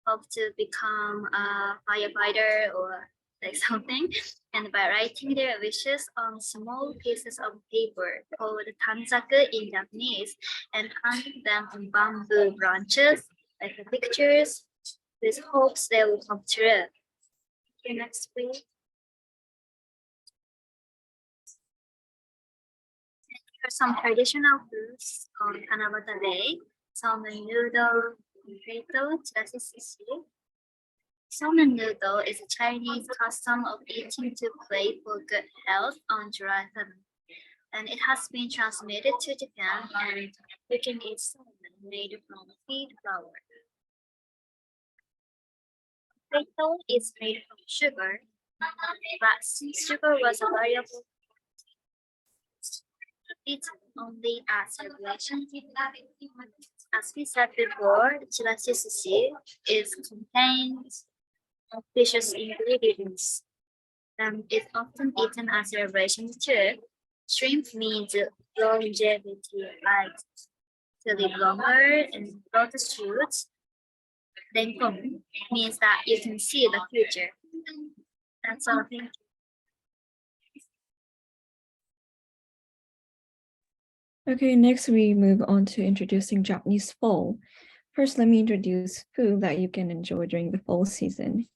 hope to become a firefighter or like something, and by writing their wishes on small pieces of paper called tanzaku in Japanese and hanging them on bamboo branches, like the pictures, with hopes they will come true. Okay, next, please. Here are some traditional foods on Tanabata Day. Salmon noodle, potato, chirashi sushi. Salmon noodle is a Chinese custom of eating to pray for good health on July 7th. And it has been transmitted to Japan, and you can eat salmon made from feed flour. Potato is made from sugar, but since sugar was a variable, it's only as regulation. As we said before, chirashi sushi contains delicious ingredients and is often eaten as a celebration too. Shrimp means longevity, like to live longer, and lotus roots, Renkong, means that you can see the future. That's all. Thank you. Okay, next we move on to introducing Japanese fall. First, let me introduce food that you can enjoy during the fall season.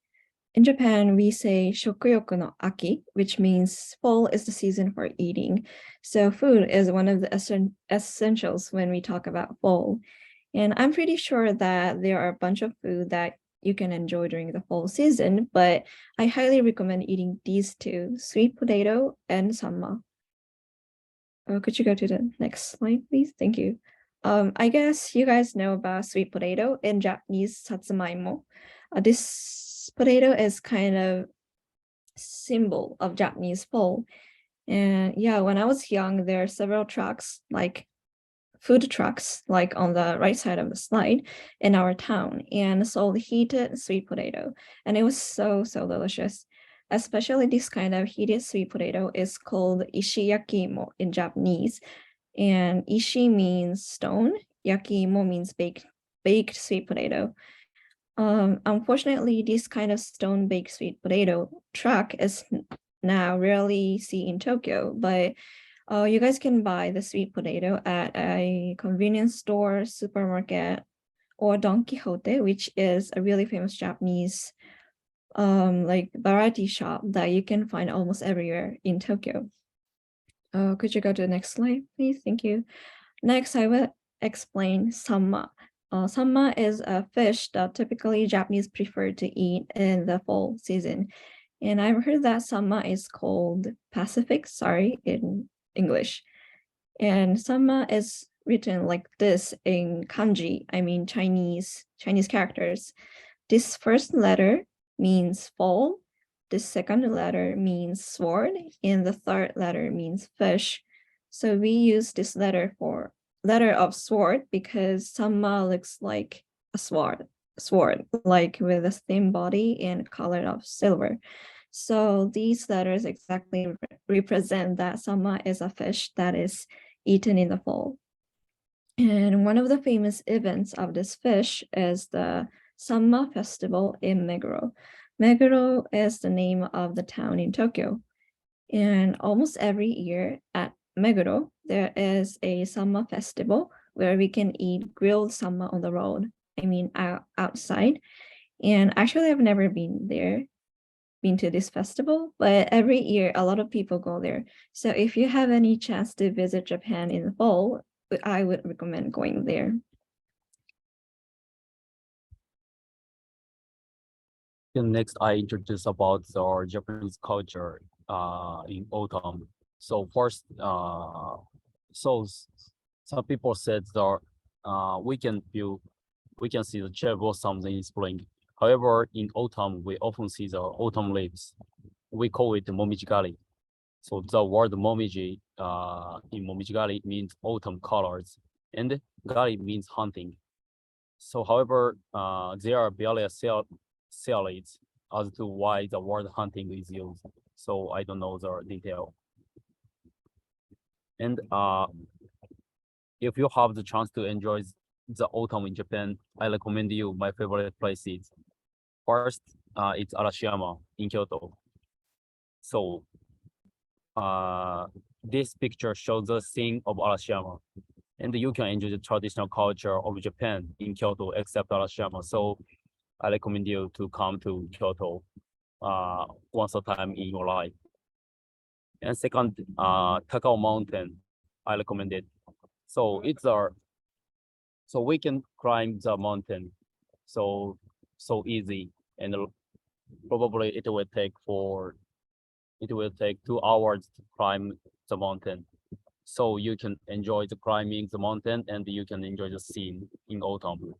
In Japan, we say shokuyoku no aki, which means fall is the season for eating. So food is one of the essentials when we talk about fall. And I'm pretty sure that there are a bunch of food that you can enjoy during the fall season, but I highly recommend eating these two, sweet potato and samma. Could you go to the next slide, please? Thank you. I guess you guys know about sweet potato, in Japanese, satsumaimo. This potato is kind of symbol of Japanese fall. And yeah, when I was young, there are several trucks, like food trucks, like on the right side of the slide in our town, and sold heated sweet potato. And it was so delicious. Especially this kind of heated sweet potato is called ishiyakimo in Japanese. And ishi means stone, yakimo means baked sweet potato. Unfortunately, this kind of stone baked sweet potato truck is now rarely seen in Tokyo, but you guys can buy the sweet potato at a convenience store, supermarket, or Don Quixote, which is a really famous Japanese like variety shop that you can find almost everywhere in Tokyo. Could you go to the next slide, please? Thank you. Next, I will explain samma. Samma is a fish that typically Japanese prefer to eat in the fall season. And I've heard that samma is called Pacific, in English. And samma is written like this in kanji, I mean Chinese characters. This first letter means fall, the second letter means sword, and the third letter means fish. So we use this letter for letter of sword because samma looks like a sword, like with a thin body and color of silver. So these letters exactly represent that samma is a fish that is eaten in the fall. And one of the famous events of this fish is the Samma festival in Meguro. Meguro is the name of the town in Tokyo. And almost every year at Meguro, there is a Samma festival where we can eat grilled samma on the road, I mean outside. And actually, I've never been to this festival, but every year a lot of people go there. So if you have any chance to visit Japan in the fall, I would recommend going there. And next, I introduce about the Japanese culture in autumn. So first, some people said that we can see the cherry blossoms in spring. However, in autumn, we often see the autumn leaves. We call it momijigari. So the word momiji in momijigari means autumn colors, and gari means hunting. So, however, there are various theories as to why the word hunting is used. So I don't know the detail. And if you have the chance to enjoy the autumn in Japan, I recommend you my favorite places. First, it's Arashiyama in Kyoto. So this picture shows the scene of Arashiyama, and you can enjoy the traditional culture of Japan in Kyoto except Arashiyama. So I recommend you to come to Kyoto once a time in your life. And second, Takao Mountain, I recommend it. So so we can climb the mountain so easy, and probably it will take 2 hours to climb the mountain. So you can enjoy the climbing the mountain, and you can enjoy the scene in autumn.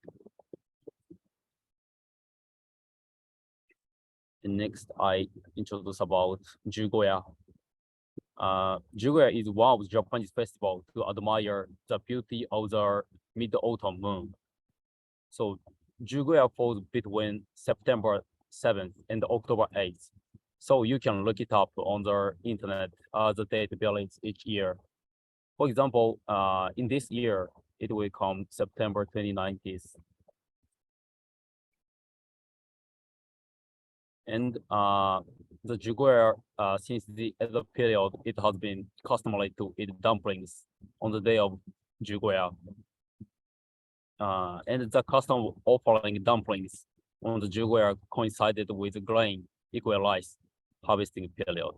And next, I introduce about Jugoya. Jugoya is one of Japanese festivals to admire the beauty of the mid-autumn moon. So Jugoya falls between September 7th and October 8th. So you can look it up on the internet the date varies each year. For example, in this year, it will come September 29th. And the Jugoya, since the other period, it has been customary to eat dumplings on the day of Jugoya. And the custom of offering dumplings on the Jugoya coincided with the grain equal rice harvesting period.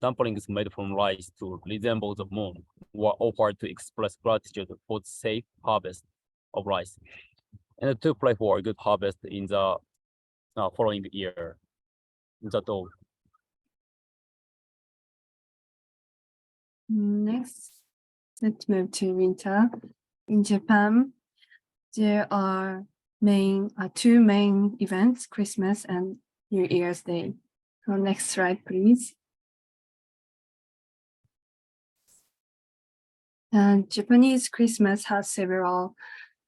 Dumplings made from rice to resemble the moon were offered to express gratitude for the safe harvest of rice, and to pray for a good harvest in the following year. That's all. Next, let's move to winter. In Japan, there are two main events, Christmas and New Year's Day. So next slide, please. And Japanese Christmas has several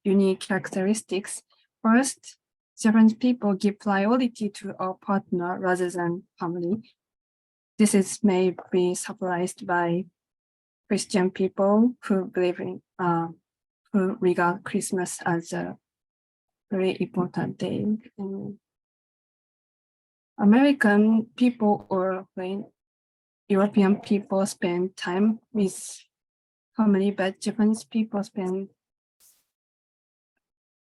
unique characteristics. First, Japanese people give priority to our partner rather than family. This is maybe surprised by Christian people who believe in who regard Christmas as a very important day. American people or European people spend time with family, but Japanese people spend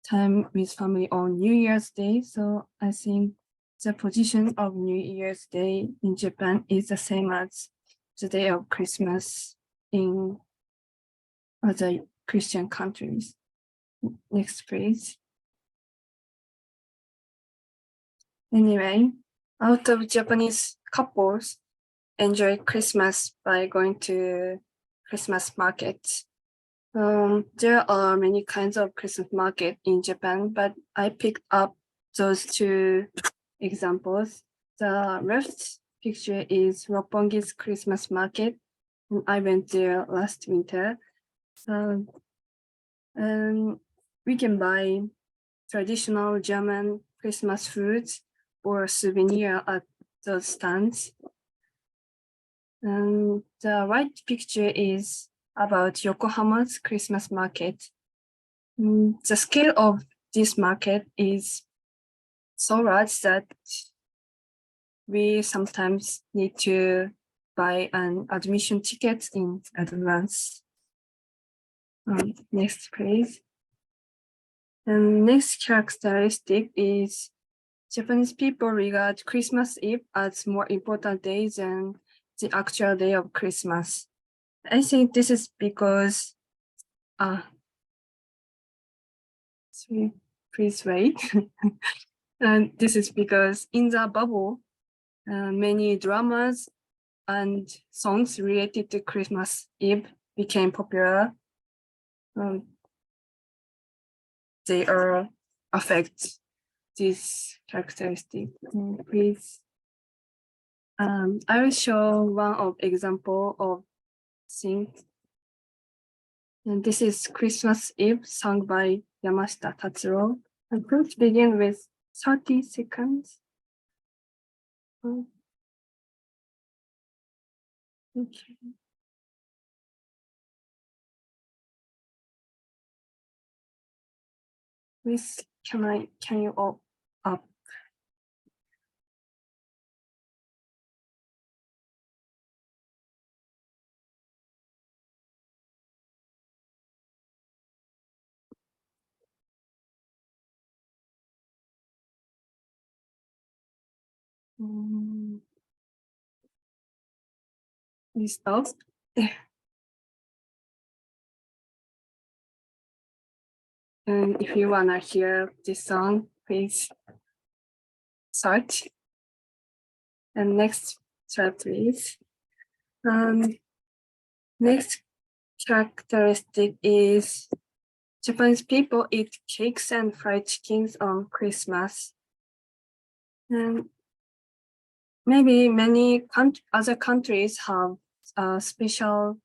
time with family on New Year's Day. So I think the position of New Year's Day in Japan is the same as the day of Christmas in other Christian countries. Next, please. Anyway, out of Japanese couples enjoy Christmas by going to Christmas markets. There are many kinds of Christmas market in Japan, but I picked up those two examples. The left picture is Roppongi's Christmas market, and I went there last winter. And we can buy traditional German Christmas foods or souvenir at those stands. And the right picture is about Yokohama's Christmas market. The scale of this market is so large that we sometimes need to buy an admission ticket in advance. Next, please. And next characteristic is Japanese people regard Christmas Eve as more important day than the actual day of Christmas. I think this is because, please wait. And this is because in the bubble, many dramas and songs related to Christmas Eve became popular. they are affect this characteristic. Please, I will show one of example of sing. And this is Christmas Eve sung by Yamashita Tatsuro. And please begin with 30 seconds. Okay. Please, can you all up? Please stop. And if you wanna hear this song, please search. And next chart, please. Next characteristic is Japanese people eat cakes and fried chickens on Christmas. And maybe many other countries have a special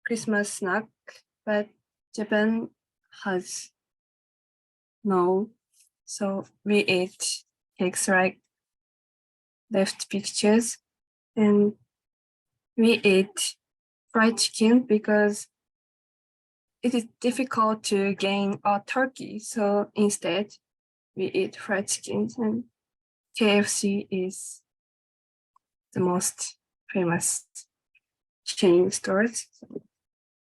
Christmas snack, but Japan has no. So we eat cakes like left pictures, and we eat fried chicken because it is difficult to gain a turkey. So instead, we eat fried chicken, and KFC is the most famous chain stores. So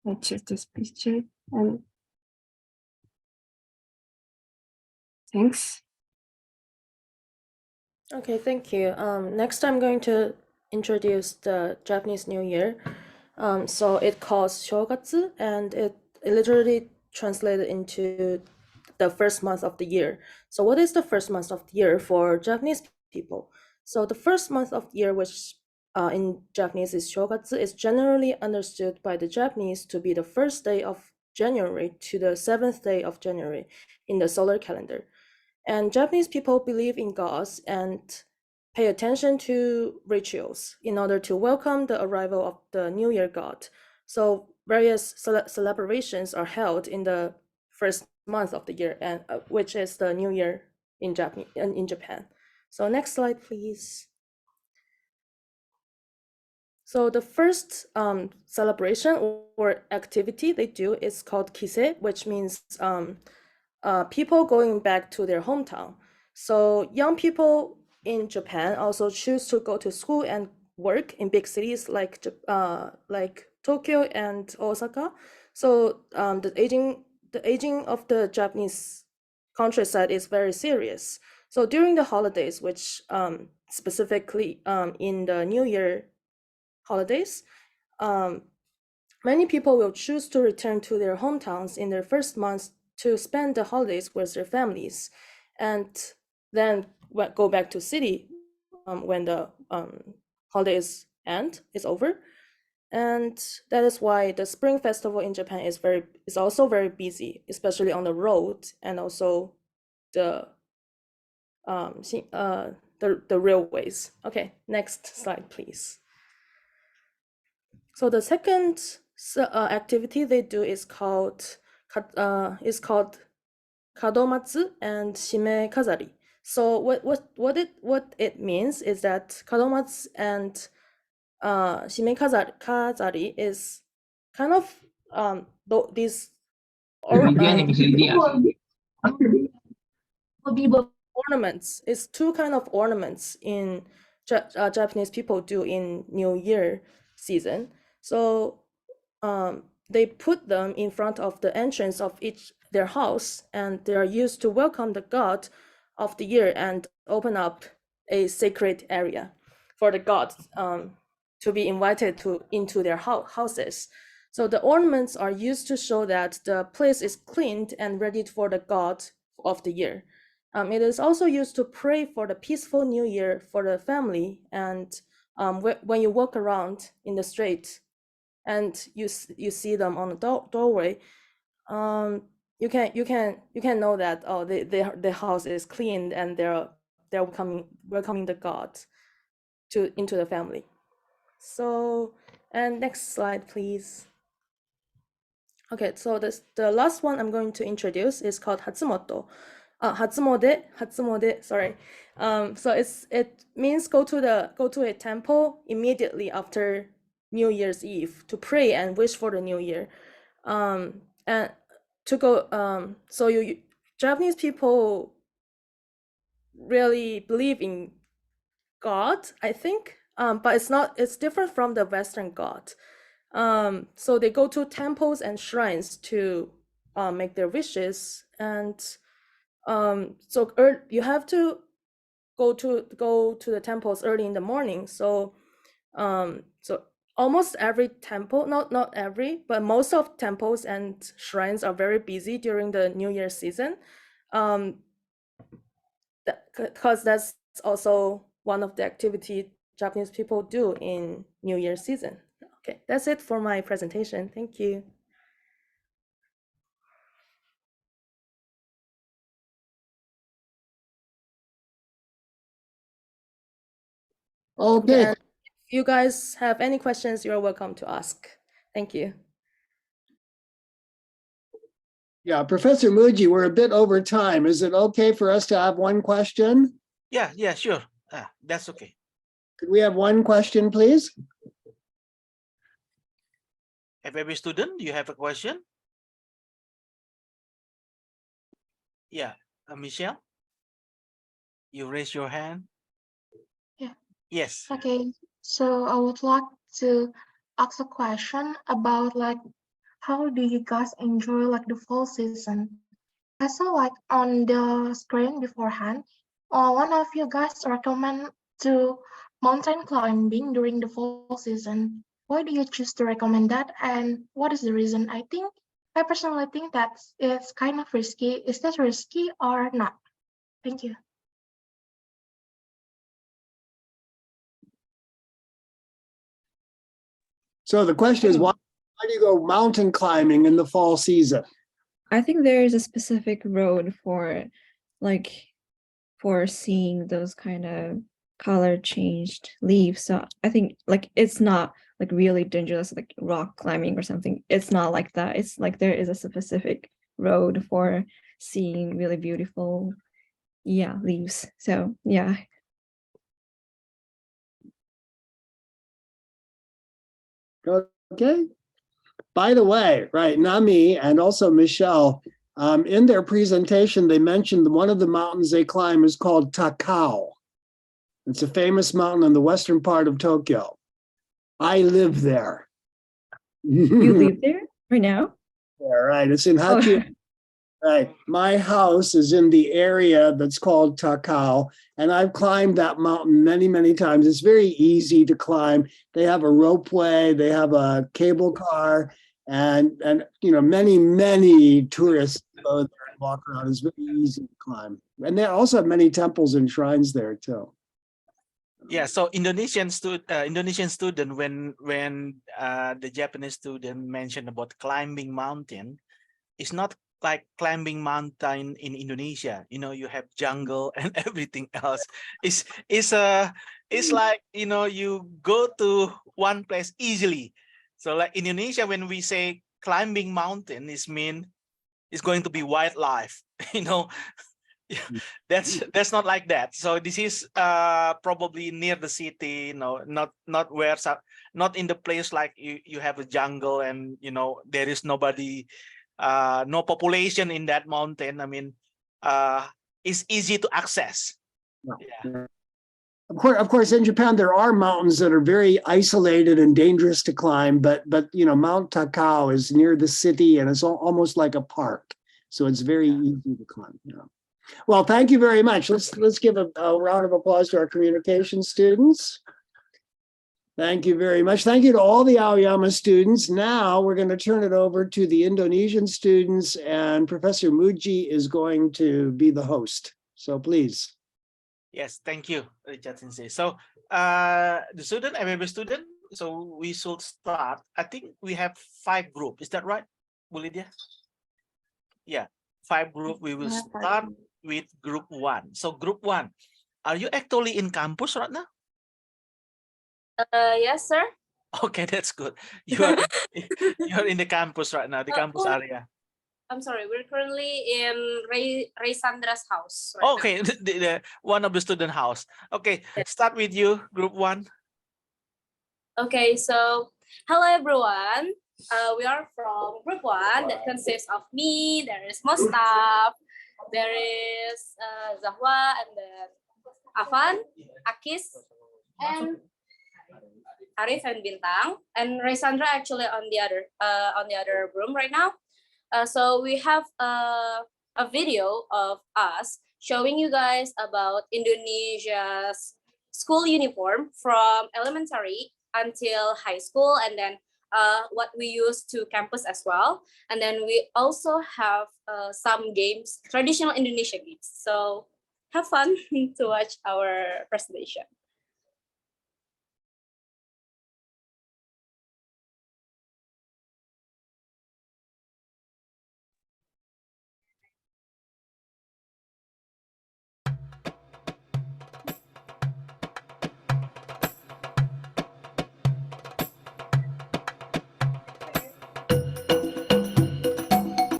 I choose this picture, and thanks. Okay, thank you. Next I'm going to introduce the Japanese New Year. So it calls Shogatsu, and it literally translated into the first month of the year. So what is the first month of the year for Japanese people? So the first month of the year, which in Japanese is Shogatsu, is generally understood by the Japanese to be the first day of January to the 7th day of January in the solar calendar. And Japanese people believe in gods and pay attention to rituals in order to welcome the arrival of the New Year god. So various celebrations are held in the first month of the year, and which is the New Year in Japan. So next slide, please. So the first celebration or activity they do is called kise, which means people going back to their hometown. So young people in Japan also choose to go to school and work in big cities like Tokyo and Osaka. So the aging of the Japanese countryside is very serious. So during the holidays, which specifically in the New Year holidays, many people will choose to return to their hometowns in their first months to spend the holidays with their families, and then go back to city when the holidays is over. And that is why the Spring Festival in Japan is also very busy, especially on the road, and also the railways. Okay, next slide, please. So the second activity they do is called Kadomatsu and Shime Kazari. So what it means is that Kadomatsu and Shime Kazari is kind of these ornaments. It's two kind of ornaments in Japanese people do in New Year season. So they put them in front of the entrance of their house, and they are used to welcome the god of the year and open up a sacred area for the gods to be invited into their houses. So the ornaments are used to show that the place is cleaned and ready for the god of the year. It is also used to pray for the peaceful new year for the family. And when you walk around in the street and you see them on the doorway, you can know that, oh, their house is clean and they're welcoming the god into the family. So, and next slide, please. Okay, so the last one I'm going to introduce is called Hatsumoto. Hatsumode, sorry. So it means go to a temple immediately after New Year's Eve to pray and wish for the new year. And to go, so Japanese people really believe in God, I think, but it's different from the Western God. So they go to temples and shrines to make their wishes, and so you have to go to the temples early in the morning. So so almost every temple, not every, but most of temples and shrines are very busy during the New Year season, because that's also one of the activity Japanese people do in New Year season. Okay, that's it for my presentation. Thank you. Okay. And if you guys have any questions, you're welcome to ask. Thank you. Yeah, Professor Muji, we're a bit over time. Is it okay for us to have one question? Yeah, sure. That's okay. Could we have one question, please? FAB student, do you have a question? Yeah, Michelle, you raise your hand. Yeah. Yes. Okay, so I would like to ask a question about like how do you guys enjoy like the fall season? I saw like on the screen beforehand, one of you guys recommend to mountain climbing during the fall season. Why do you choose to recommend that, and what is the reason? I personally think that it's kind of risky. Is that risky or not? Thank you. So the question is, why do you go mountain climbing in the fall season? I think there is a specific road for seeing those kind of color changed leaves. So I think like it's not like really dangerous like rock climbing or something. It's not like that. It's like there is a specific road for seeing really beautiful leaves. So yeah. Okay. By the way, right, Nami and also Michelle, in their presentation, they mentioned one of the mountains they climb is called Takao. It's a famous mountain in the western part of Tokyo. I live there. You live there right now? Yeah, right. It's in Hachi. Oh. Right. My house is in the area that's called Takao, and I've climbed that mountain many, many times. It's very easy to climb. They have a ropeway, they have a cable car, and many, many tourists go there and walk around. It's very easy to climb. And they also have many temples and shrines there too. Yeah, so Indonesian student, when the Japanese student mentioned about climbing mountain, it's not like climbing mountain in Indonesia. You have jungle and everything else. It's like you go to one place easily. So like in Indonesia, when we say climbing mountain, it's going to be wildlife. That's not like that. So this is probably near the city, not in the place like you have a jungle and there is nobody, no population in that mountain. I mean, it's easy to access. Yeah. Of course, in Japan there are mountains that are very isolated and dangerous to climb, but Mount Takao is near the city and it's almost like a park, so it's very easy to climb. Well, thank you very much. Let's give a round of applause to our communication students. Thank you very much. Thank you to all the AOYAMA students. Now we're going to turn it over to the Indonesian students, and Professor Muji is going to be the host. So please. Yes, thank you, Richard Sensei. So the FAB student, So we should start. I think we have 5 group. Is that right, Bu Lydia? Yeah, 5 group. We will start with group 1. So group 1, are you actually in campus right now? Yes, sir. Okay, that's good. You are you're in the campus right now, the campus area. I'm sorry, we're currently in Ray Sandra's house. Right Okay, the one of the student house. Okay, start with you, group 1. Okay, so hello everyone. We are from group 1 that consists of me. There is Mostaf, there is Zahwa, and then Afan, Akis, and Arif and Bintang, and Raysandra actually on the other room right now. So we have a video of us showing you guys about Indonesia's school uniform from elementary until high school, and then what we use to campus as well. And then we also have some games, traditional Indonesian games. So have fun to watch our presentation.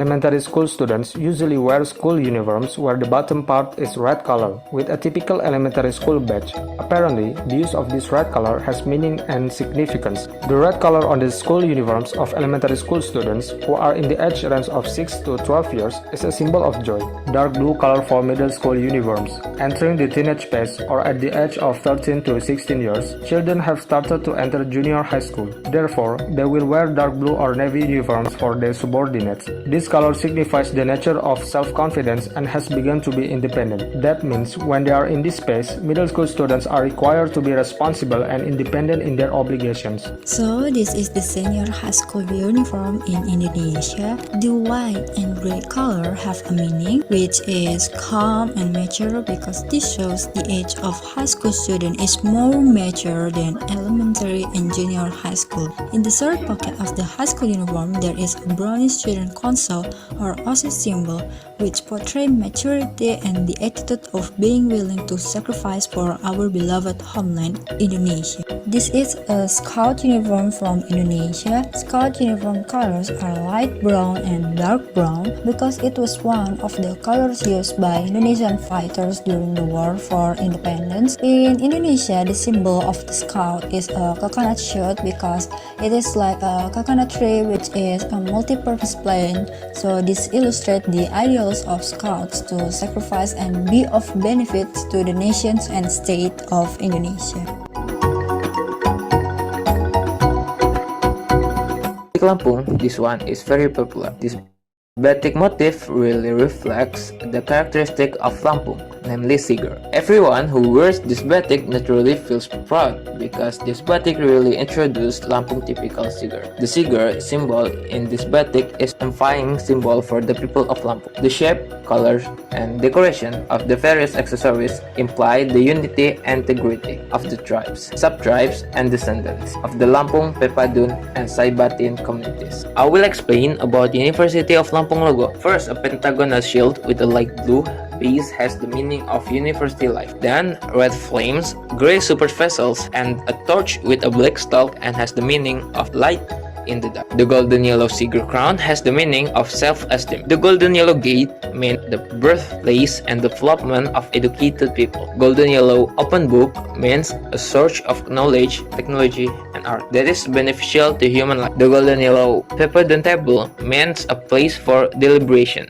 Elementary school students usually wear school uniforms where the bottom part is red color, with a typical elementary school badge. Apparently, the use of this red color has meaning and significance. The red color on the school uniforms of elementary school students who are in the age range of 6 to 12 years is a symbol of joy. Dark blue color for middle school uniforms. Entering the teenage phase or at the age of 13 to 16 years, children have started to enter junior high school. Therefore, they will wear dark blue or navy uniforms for their subordinates. This color signifies the nature of self-confidence and has begun to be independent. That means when they are in this space, middle school students are required to be responsible and independent in their obligations. So this is the senior high school uniform in Indonesia. The white and gray color have a meaning, which is calm and mature, because this shows the age of high school student is more mature than elementary and junior high school. In the third pocket of the high school uniform, there is a brownish student console or OSI symbol, which portray maturity and the attitude of being willing to sacrifice for our beloved homeland, Indonesia. This is a scout uniform from Indonesia. Scout uniform colors are light brown and dark brown because it was one of the colors used by Indonesian fighters during the war for independence. In Indonesia, the symbol of the scout is a coconut shoot because it is like a coconut tree, which is a multi-purpose plant. So this illustrates the ideals of scouts to sacrifice and be of benefit to the nations and state of Indonesia. Lampung, this one is very popular. This batik motif really reflects the characteristic of Lampung, namely Siger. Everyone who wears this batik naturally feels proud because this batik really introduced Lampung typical Siger. The Siger symbol in this batik is a unifying symbol for the people of Lampung. The shape, colors, and decoration of the various accessories imply the unity and integrity of the tribes, sub-tribes, and descendants of the Lampung, Pepadun, and Saibatin communities. I will explain about the University of Lampung logo. First, a pentagonal shield with a light blue base has the meaning of university life. Then, red flames, gray super vessels, and a torch with a black stalk and has the meaning of light in the dark. The golden yellow Siger crown has the meaning of self-esteem. The golden yellow gate means the birthplace and development of educated people. Golden yellow open book means a source of knowledge, technology, and art that is beneficial to human life. The golden yellow Pepadun table means a place for deliberation.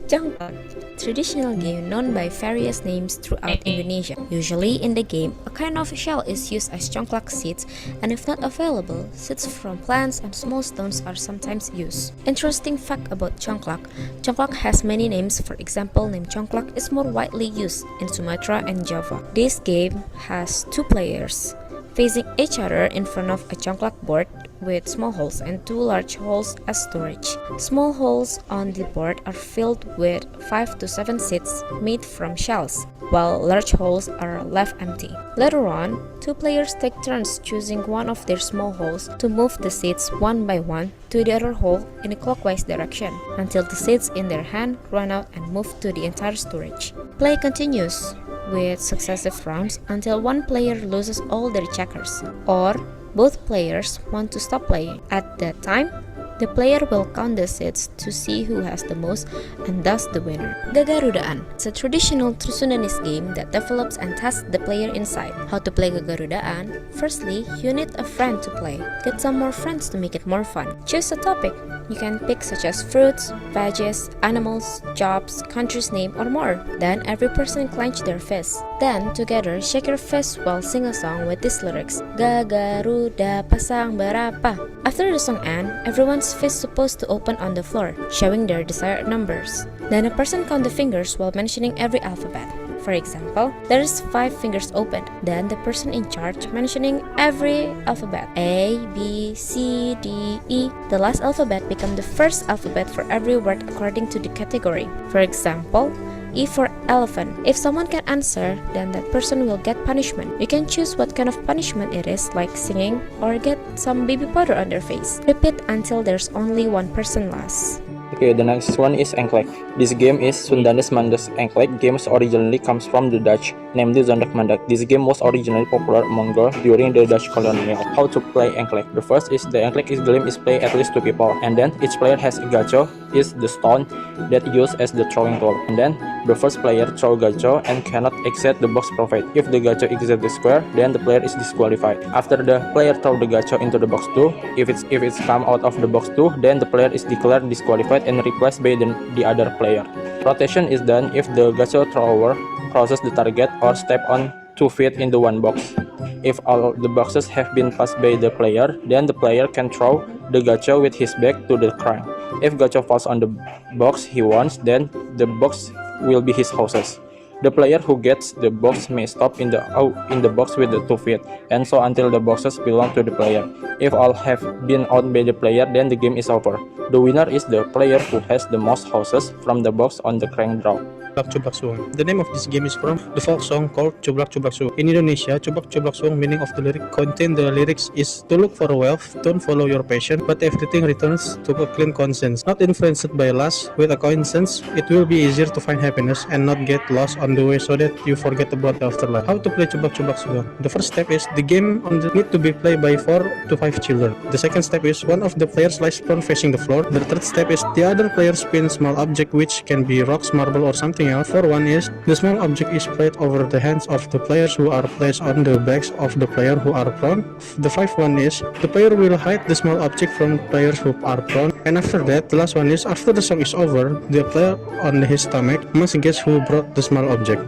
Jangkar, traditional game known by various names throughout Indonesia. Usually in the game, a kind of shell is used as congklak seeds, and if not available, seeds from plants and small stones are sometimes used. Interesting fact about congklak: congklak has many names. For example, name congklak is more widely used in Sumatra and Java. This game has 2 players facing each other in front of a congklak board with small holes and 2 large holes as storage. Small holes on the board are filled with 5 to 7 seeds made from shells, while large holes are left empty. Later on, 2 players take turns choosing one of their small holes to move the seeds one by one to the other hole in a clockwise direction until the seeds in their hand run out and move to the entire storage. Play continues with successive rounds until one player loses all their checkers, or both players want to stop playing. At that time, the player will count the seeds to see who has the most and thus the winner. Gagarudaan is a traditional Sundanese game that develops and tests the player inside. How to play Gagarudaan? Firstly, you need a friend to play. Get some more friends to make it more fun. Choose a topic. You can pick such as fruits, veggies, animals, jobs, country's name, or more. Then every person clench their fists. Then together shake your fists while sing a song with these lyrics. Gagaruda pasang berapa? After the song ends, everyone's fist supposed to open on the floor, showing their desired numbers. Then a person count the fingers while mentioning every alphabet. For example, there is 5 fingers opened. Then the person in charge mentioning every alphabet. A, B, C, D, E. The last alphabet become the first alphabet for every word according to the category. For example, E for elephant. If someone can answer, then that person will get punishment. You can choose what kind of punishment it is, like singing or get some baby powder on their face. Repeat until there's only one person left. Okay, the next one is Enklik. This game is Sundanese Mandas. Enklik games originally comes from the Dutch, namely Zondag Mandak. This game was originally popular among girls during the Dutch colonial. How to play Enklik? The first is the Enklik game is played at least 2 people, and then each player has a gacho, is the stone that used as the throwing tool. And then the first player throw gacho and cannot exit the box provided. If the gacho exits the square, then the player is disqualified. After the player throw the gacho into the box 2, if it's come out of the box 2, then the player is declared disqualified and replaced by the other player. Rotation is done if the gacho thrower crosses the target or step on 2 feet into one box. If all the boxes have been passed by the player, then the player can throw the gacho with his back to the ground. If gacho falls on the box he wants, then the box will be his houses. The player who gets the box may stop in the box with the 2 feet, and so until the boxes belong to the player. If all have been owned by the player, then the game is over. The winner is the player who has the most houses from the box on the crank draw. Cublak Suang. The name of this game is from the folk song called Cublak Suang. In Indonesia, Cublak Suang meaning of the lyric contain the lyrics is to look for wealth, don't follow your passion, but everything returns to a clean conscience. Not influenced by lust, with a conscience, it will be easier to find happiness and not get lost on the way so that you forget about the afterlife. How to play Cublak Suang? The first step is the game need to be played by 4 to 5 children. The second step is one of the players lies prone facing the floor. The third step is the other player spins small object which can be rocks, marble or something else. For one is the small object is played over the hands of the players who are placed on the backs of the player who are prone. The 5th one is the player will hide the small object from players who are prone. And after that, the last one is after the song is over, the player on his stomach must guess who brought the small object.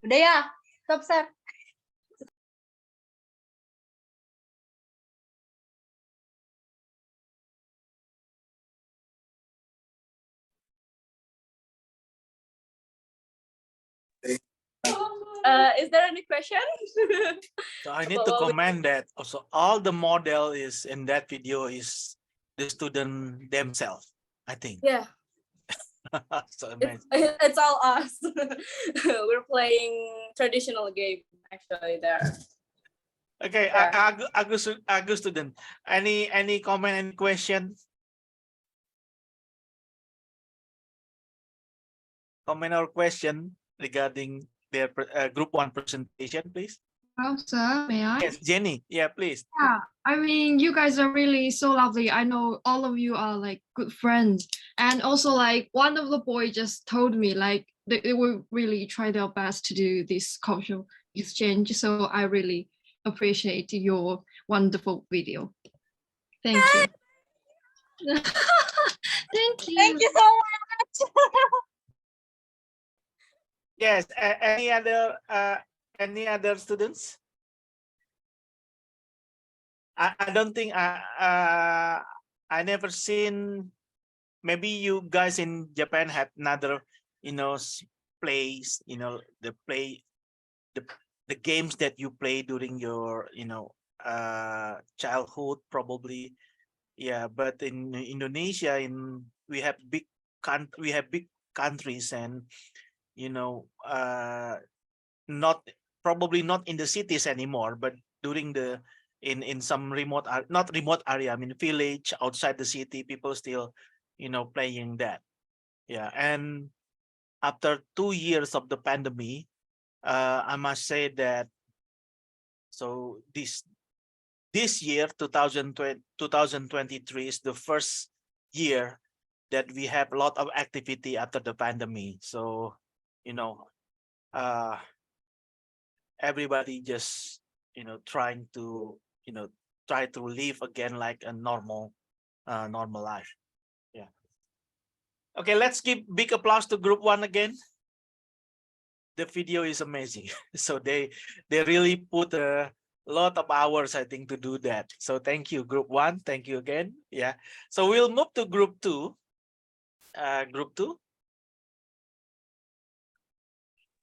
Udah ya, stop set. Is there any question? So I need to comment that also all the model is in that video is the student themselves, I think. Yeah. So amazing. It's all us. We're playing traditional game actually there. Okay, Yeah. Agus student. Any comment, any question? comment or question regarding their group 1 presentation, please? Hello, sir. May I? Yes, Jenny. Yeah, please. Yeah, I mean, you guys are really so lovely. I know all of you are like good friends. And also like one of the boys just told me like they will really try their best to do this cultural exchange. So I really appreciate your wonderful video. Thank you. Thank you. Thank you so much. Yes. Any other students? I don't think I never seen. Maybe you guys in Japan have another, plays. The games that you play during your childhood probably. Yeah, but in Indonesia, we have big countries, and not probably not in the cities anymore, but during the in some not remote area, I mean village outside the city, people still playing that. Yeah, and after 2 years of the pandemic, I must say that so this year 2023 is the first year that we have a lot of activity after the pandemic. So everybody just trying to try to live again like a normal life. Yeah. Okay, let's give big applause to group 1 again. The video is amazing. So they really put a lot of hours, I think, to do that. So thank you, group 1. Thank you again. Yeah. So we'll move to group 2. Group 2.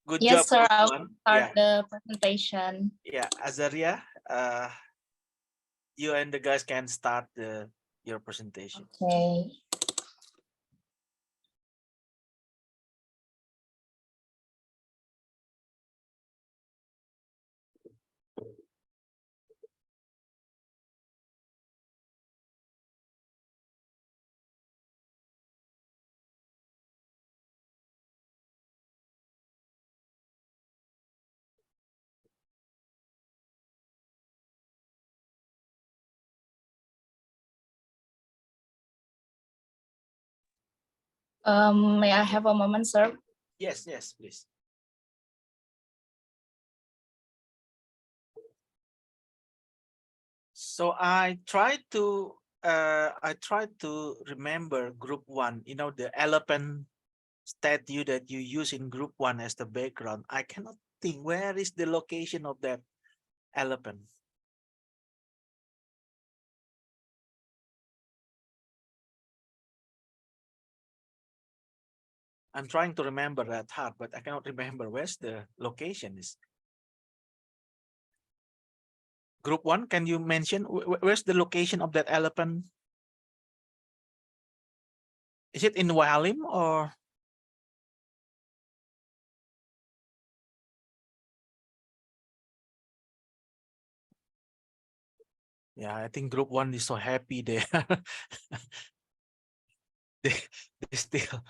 Good job. Yes, sir. I'll Group 1. start Yeah. the presentation. Yeah, Azaria, you and the guys can start your presentation. Okay. May I have a moment, sir? Yes, please. So I tried to remember group 1, the elephant statue that you use in group 1 as the background. I cannot think where is the location of that elephant. I'm trying to remember that hard, but I cannot remember where's the location is. Group 1, can you mention where's the location of that elephant? Is it in Walim or? Yeah, I think group 1 is so happy they they still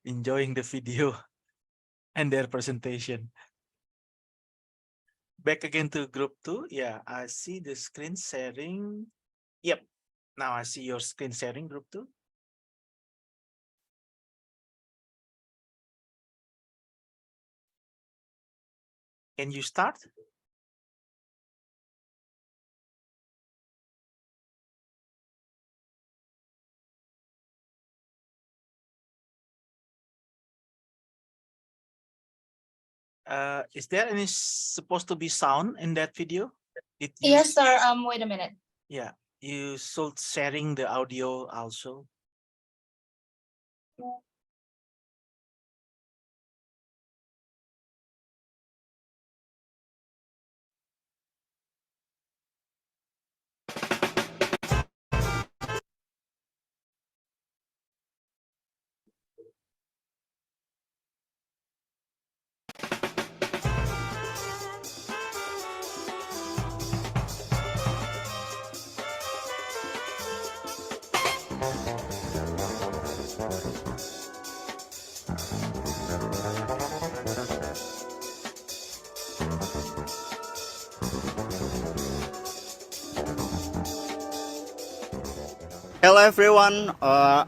enjoying the video and their presentation. Back again to group 2. Yeah, I see the screen sharing. Yep, now I see your screen sharing, group 2. Can you start? Is there any supposed to be sound in that video? Yes, sir. Wait a minute. Yeah, you should sharing the audio also. Hello everyone,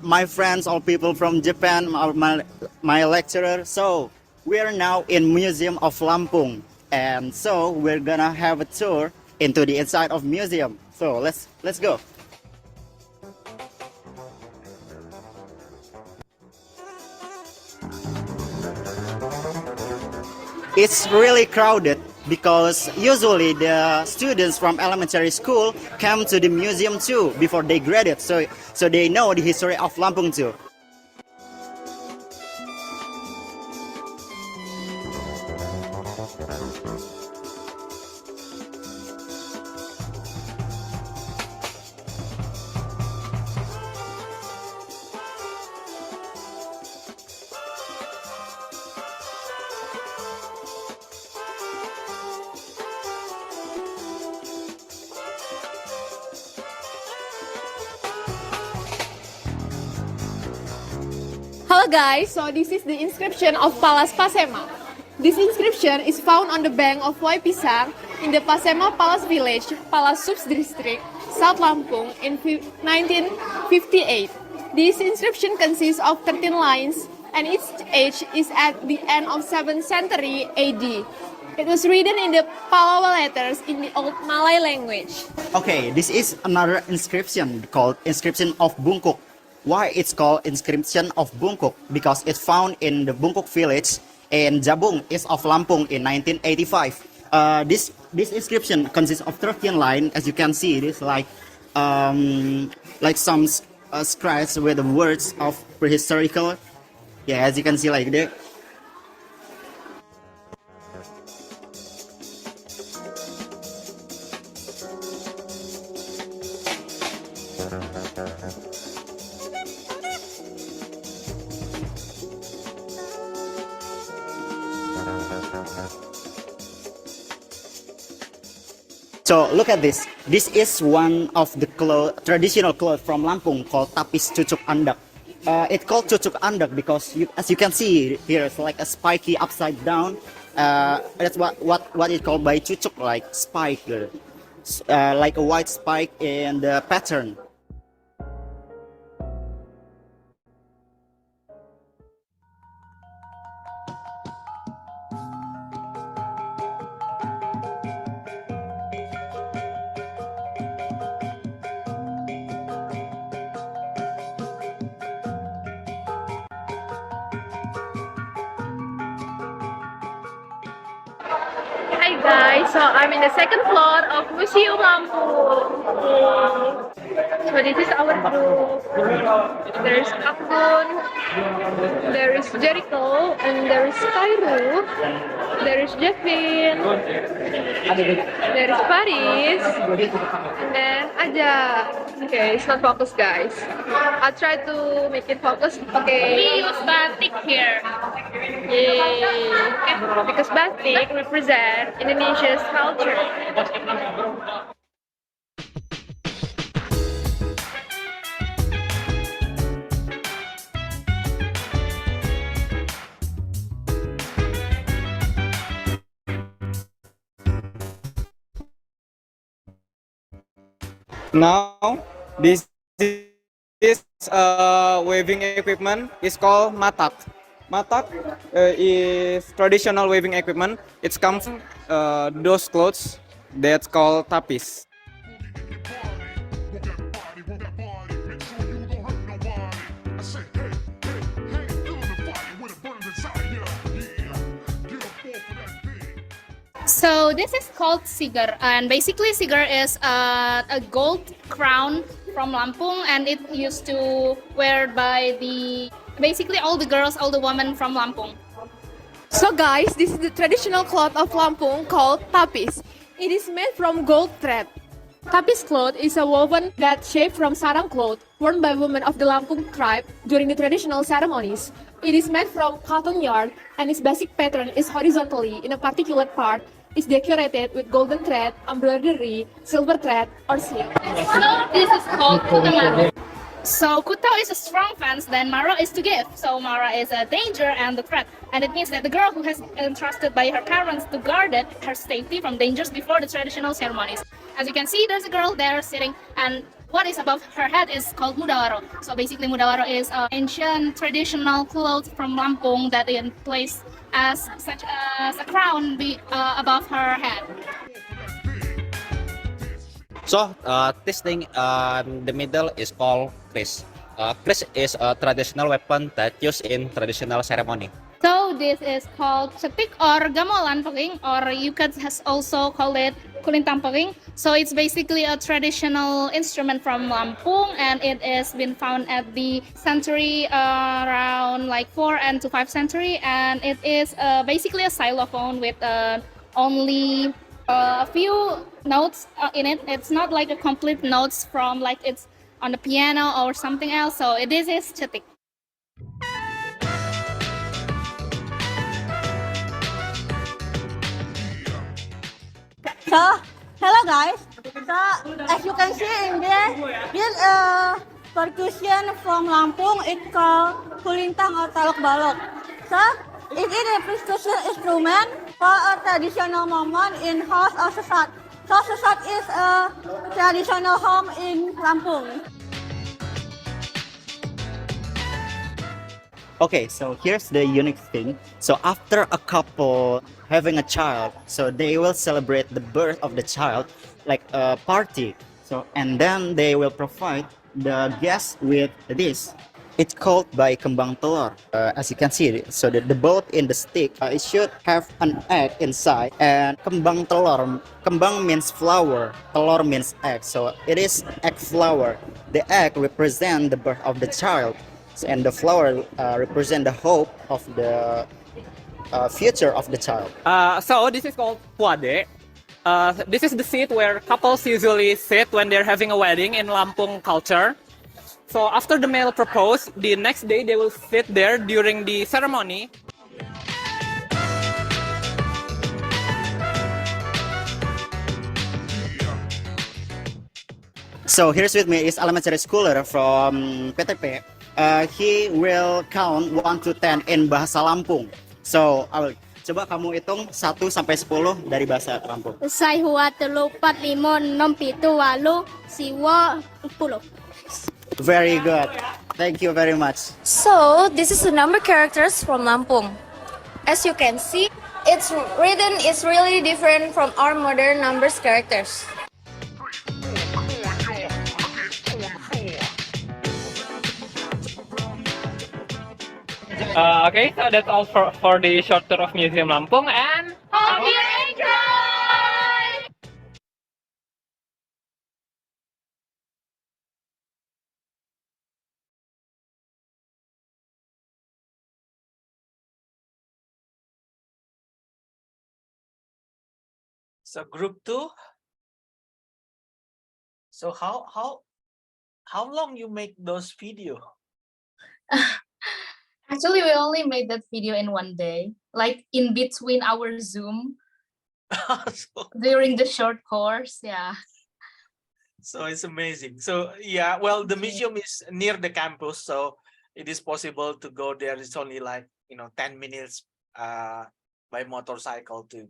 my friends, all people from Japan, my lecturer. So we are now in Museum of Lampung, and so we're gonna have a tour into the inside of museum. So let's go. It's really crowded because usually the students from elementary school come to the museum too before they graduate, so they know the history of Lampung too. Hello guys, so this is the inscription of Palace Pasema. This inscription is found on the bank of Wai Pisang in the Pasema Palace Village, Palace Subdistrict, South Lampung in 1958. This inscription consists of 13 lines and its age is at the end of 7th century AD. It was written in the Palawa letters in the Old Malay language. Okay, this is another inscription called Inscription of Bungkuk. Why it's called Inscription of Bungkuk? Because it's found in the Bungkuk village in Jabung, east of Lampung in 1985. This inscription consists of 13 lines. As you can see, it is like some scratch with the words of prehistorical. Yeah, as you can see like that. So look at this. This is one of the traditional clothes from Lampung called tapis cucuk andak. It's called cucuk andak because as you can see here, it's like a spiky upside down. That's what it's called by cucuk, like spike, like a white spike in the pattern. Hi guys, so I'm in the second floor of Museum Lampung. So this is our group. There is GAKUIN, there is Jericho, and there is Kairu, there is Javin, there is Paris, and then Aja. Okay, it's not focused guys. I'll try to make it focus. Okay. We use batik here. Yay! Because batik represents Indonesia's culture. Now, this weaving equipment is called matak. Matak is traditional weaving equipment. It comes from those clothes that's called tapis. So this is called sigar, and basically sigar is a gold crown from Lampung, and it used to wear by basically all the girls, all the women from Lampung. So guys, this is the traditional cloth of Lampung called tapis. It is made from gold thread. Tapis cloth is a woven that shaped from sarang cloth worn by women of the Lampung tribe during the traditional ceremonies. It is made from cotton yarn and its basic pattern is horizontally in a particular part is decorated with golden thread, embroidery, silver thread, or silk. So this is called kuta. So kuta is a strong fence, then mara is to give. So mara is a danger and the threat. And it means that the girl who has entrusted by her parents to guard her safety from dangers before the traditional ceremonies. As you can see, there's a girl there sitting, and what is above her head is called mudawaro. So basically, mudawaro is ancient traditional clothes from Lampung that is placed as such as a crown above her head. So this thing the middle is called kris. Kris is a traditional weapon that used in traditional ceremony. So this is called cetik or gamelan pering, or you could also call it kulintang pering. So it's basically a traditional instrument from Lampung, and it has been found at the century around like 4 and to 5 century, and it is basically a xylophone with only a few notes in it. It's not like a complete notes from like it's on the piano or something else. So this is cetik. So, hello guys. So, as you can see in this percussion from Lampung, it's called kulintang or talok balok. So, it is a percussion instrument for a traditional moment in house or sesat. So, sesat is a traditional home in Lampung. Okay, so here's the unique thing. So after a couple having a child, so they will celebrate the birth of the child like a party. So and then they will provide the guest with this. It's called by kembang telur. As you can see, so the boat in the stick, it should have an egg inside. And kembang telur, kembang means flower, telur means egg. So it is egg flower. The egg represents the birth of the child. And the flower represent the hope of the future of the child. So this is called puade. This is the seat where couples usually sit when they're having a wedding in Lampung culture. So after the male propose, the next day they will sit there during the ceremony. So here's with me is elementary schooler from PTP. He will count 1 to 10 in bahasa Lampung. So, coba kamu hitung 1 sampai 10 dari bahasa Lampung. Sai hua telu pat limo nom pitu walu siwo 10. Very good. Thank you very much. So, this is the number characters from Lampung. As you can see, its written is really different from our modern numbers characters. Okay, so that's all for the short tour of Museum Lampung, and Hope you enjoy! So group 2. So how long you make those video? Actually, we only made that video in 1 day, like in between our Zoom during the short course. Yeah. So it's amazing. So yeah, well, the museum is near the campus, so it is possible to go there. It's only like 10 minutes by motorcycle to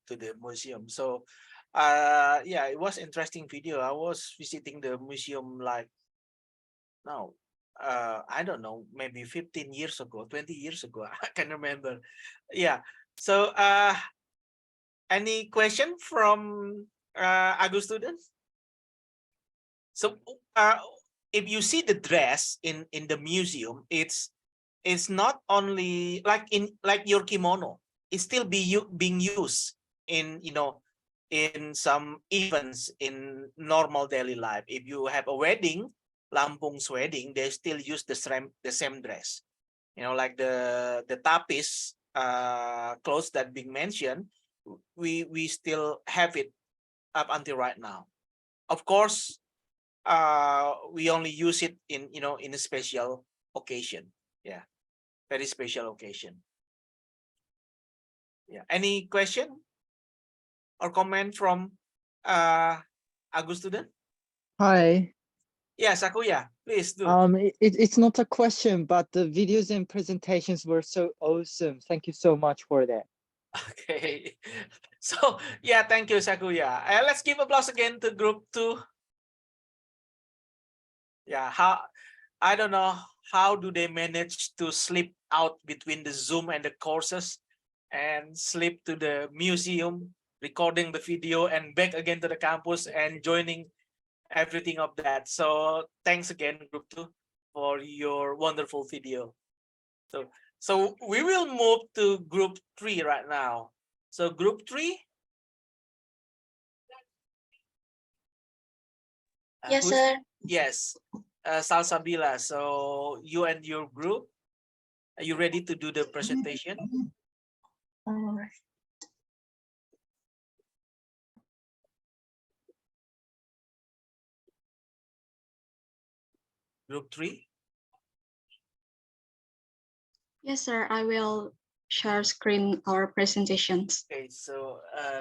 the museum. So yeah, it was interesting video. I was visiting the museum like now. I don't know, maybe 15 years ago, 20 years ago. I can remember. Yeah. So any question from Agus students? So if you see the dress in the museum, it's not only like your kimono. It's still being used in in some events in normal daily life. If you have a wedding, Lampung's wedding, they still use the same dress. Like the tapis clothes that being mentioned, we still have it up until right now. Of course, we only use it in in a special occasion. Yeah, very special occasion. Yeah. Any question or comment from Agus student? Hi. Yes, Akuya, please do. It's not a question, but the videos and presentations were so awesome. Thank you so much for that. Okay. So yeah, thank you, Sakuya. Let's give applause again to group 2. Yeah, how I don't know how do they manage to slip out between the Zoom and the courses and slip to the museum, recording the video and back again to the campus and joining everything of that. So thanks again, Group 2, for your wonderful video. So we will move to Group 3 right now. So Group 3. Yes, sir. Yes, Salsabila. So you and your group, are you ready to do the presentation? Group 3. Yes, sir. I will share screen our presentations. Okay, so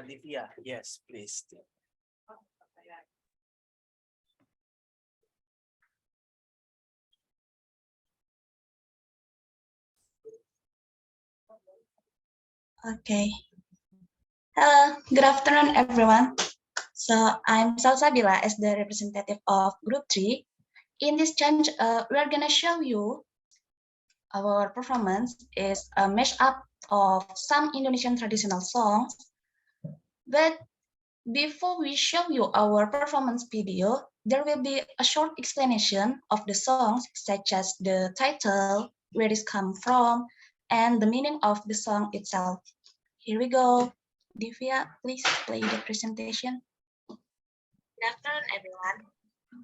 Livia, yes, please. Okay. Hello, good afternoon, everyone. So I'm Salsabila as the representative of Group 3. In this change, we're gonna show you our performance is a mashup of some Indonesian traditional songs. But before we show you our performance video, there will be a short explanation of the songs, such as the title, where it comes from, and the meaning of the song itself. Here we go. Divya, please play the presentation. Good afternoon, everyone.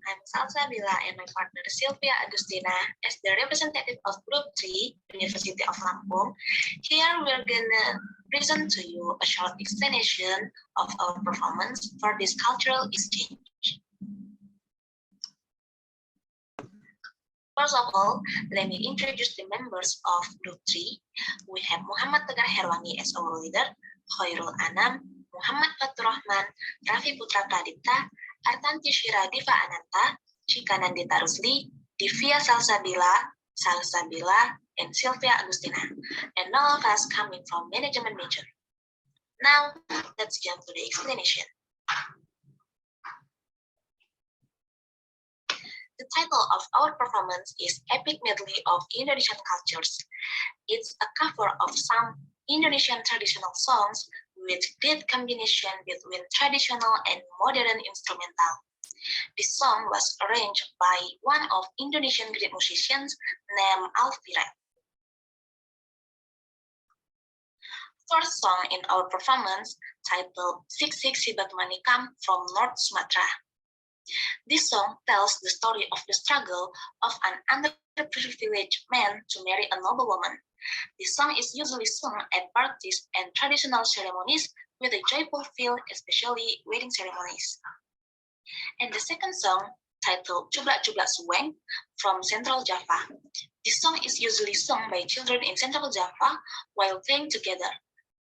I'm Salsabila and my partner Sylvia Agustina as the representative of Group 3, University of Lampung. Here we're gonna present to you a short explanation of our performance for this cultural exchange. First of all, let me introduce the members of Group 3. We have Muhammad Tegar Herwangi as our leader, Khairul Anam, Muhammad Fatur Rahman, Raffi Putra Pradipta, Artanti Shira Diva Ananta, Chika Nandita Rusli, Divya Salsabila, and Sylvia Agustina, and all of us coming from management major. Now, let's jump to the explanation. The title of our performance is Epic Medley of Indonesian Cultures. It's a cover of some Indonesian traditional songs with great combination between traditional and modern instrumental. This song was arranged by one of Indonesian great musicians named Alfira. First song in our performance, titled Sik Sibat Manikam from North Sumatra. This song tells the story of the struggle of an underprivileged man to marry a noble woman. This song is usually sung at parties and traditional ceremonies with a joyful feel, especially wedding ceremonies. And the second song, titled Cublak Cublak Suweng from Central Java. This song is usually sung by children in Central Java while playing together.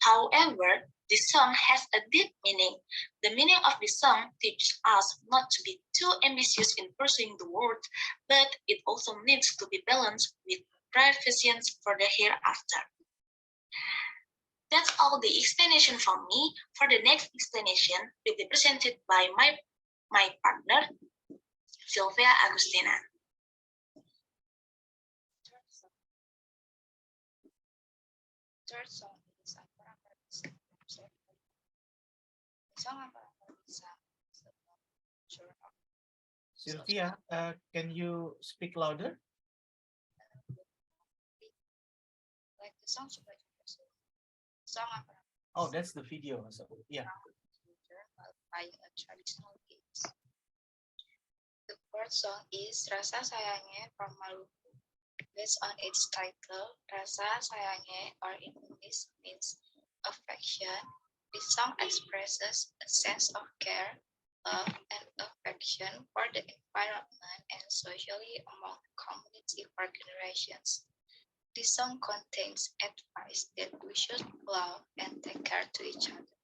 However, this song has a deep meaning. The meaning of this song teaches us not to be too ambitious in pursuing the world, but it also needs to be balanced with preference for the hereafter. That's all the explanation from me. For the next explanation will be presented by my partner, Sylvia Agustina. Third song is Sylvia, can you speak louder? Like the song Oh, that's the video. So, yeah. By a traditional games. The first song is Rasa Sayangnya from Maluku. Based on its title, Rasa Sayangnya, or in English means affection. This song expresses a sense of care, love, and affection for the environment and socially among community for generations. This song contains advice that we should love and take care to each other.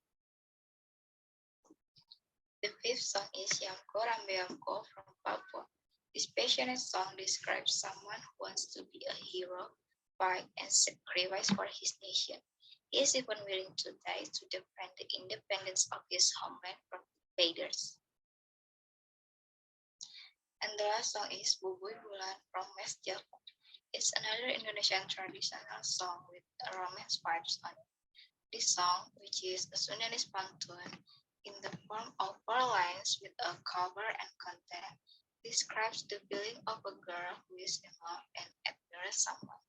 The fifth song is Yamko Rambeamko from Papua. This passionate song describes someone who wants to be a hero, fight, and sacrifice for his nation. He is even willing to die to defend the independence of his homeland from invaders. And the last song is Bubuy Bulan from West Java. It's another Indonesian traditional song with romance vibes on it. This song, which is a Sundanese pantun in the form of 4 lines with a cover and content, describes the feeling of a girl who is in love and admires someone.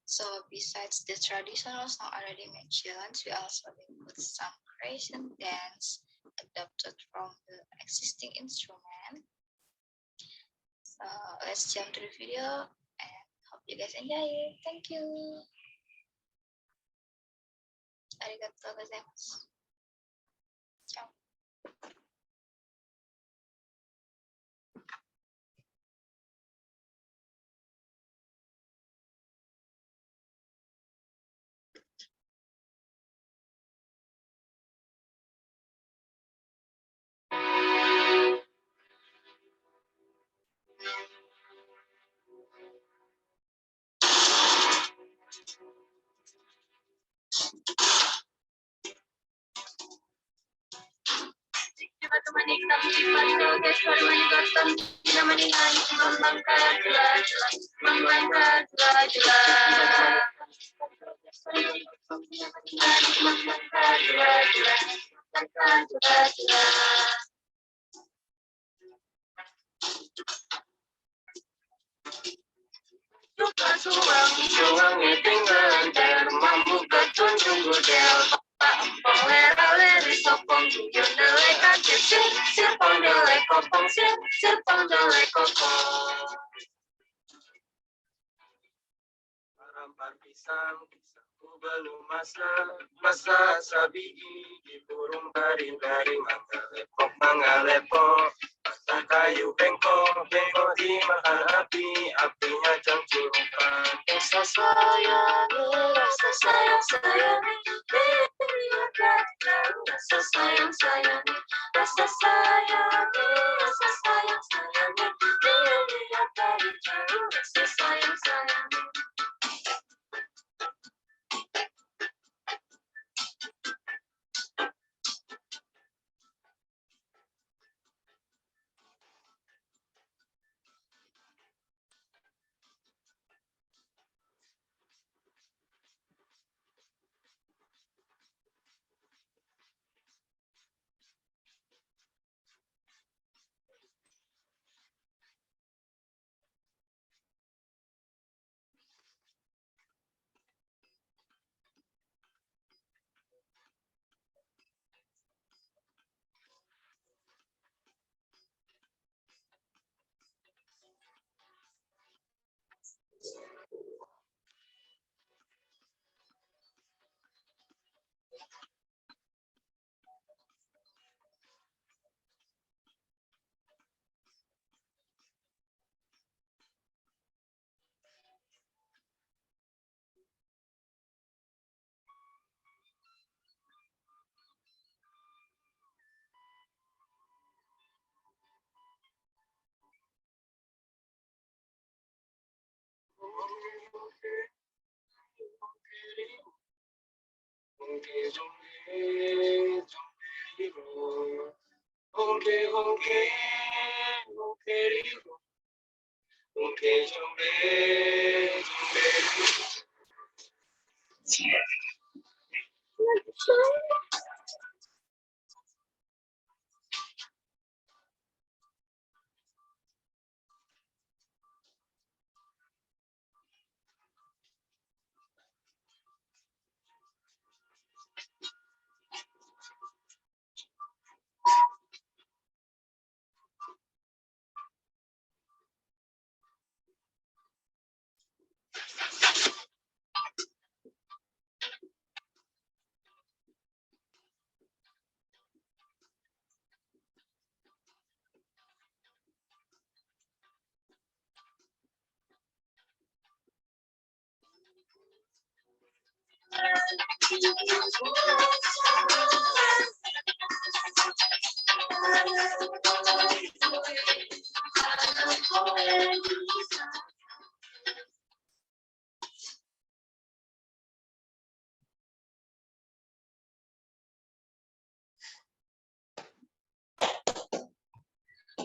So besides the traditional song already mentioned, we also include some creation dance adapted from the existing instrument. So let's jump to the video and hope you guys enjoy it. Thank you. Arigatou gozaimasu. Ciao. Masa sabigi di burung baring-baring mangalepo masa kayu bengkok dimakan apinya cancurkan rasa sayangi rasa sayang-sayangi rasa sayang-sayangi rasa sayangi rasa sayang-sayangi lihat dari jauh rasa sayang-sayangi.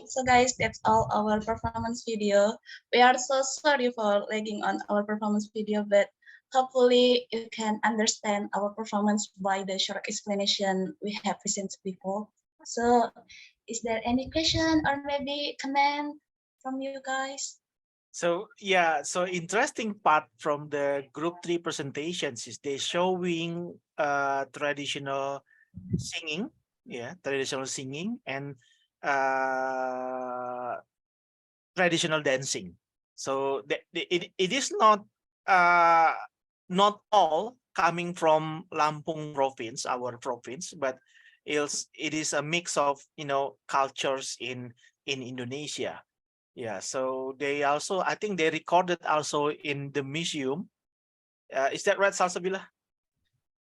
So guys, that's all our performance video. We are so sorry for lagging on our performance video, but hopefully you can understand our performance by the short explanation we have presented before. So is there any question or maybe comment from you guys? So yeah, so interesting part from the group 3 presentations is they showing traditional singing, traditional singing and traditional dancing. So it is not all coming from Lampung province, our province, but it is a mix of cultures in Indonesia. Yeah, so they also, I think they recorded also in the museum. Is that right, Salsabila?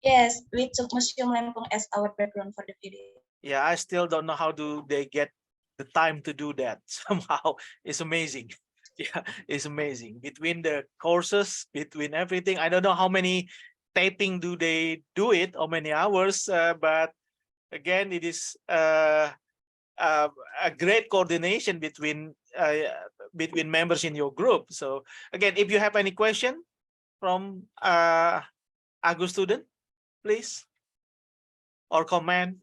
Yes, we took Museum Lampung as our background for the video. Yeah, I still don't know how do they get the time to do that. Somehow it's amazing. Yeah, it's amazing. Between the courses, between everything, I don't know how many taping do they do it, how many hours, but again, it is a great coordination between members in your group. So again, if you have any question from Agus student, please, or comment.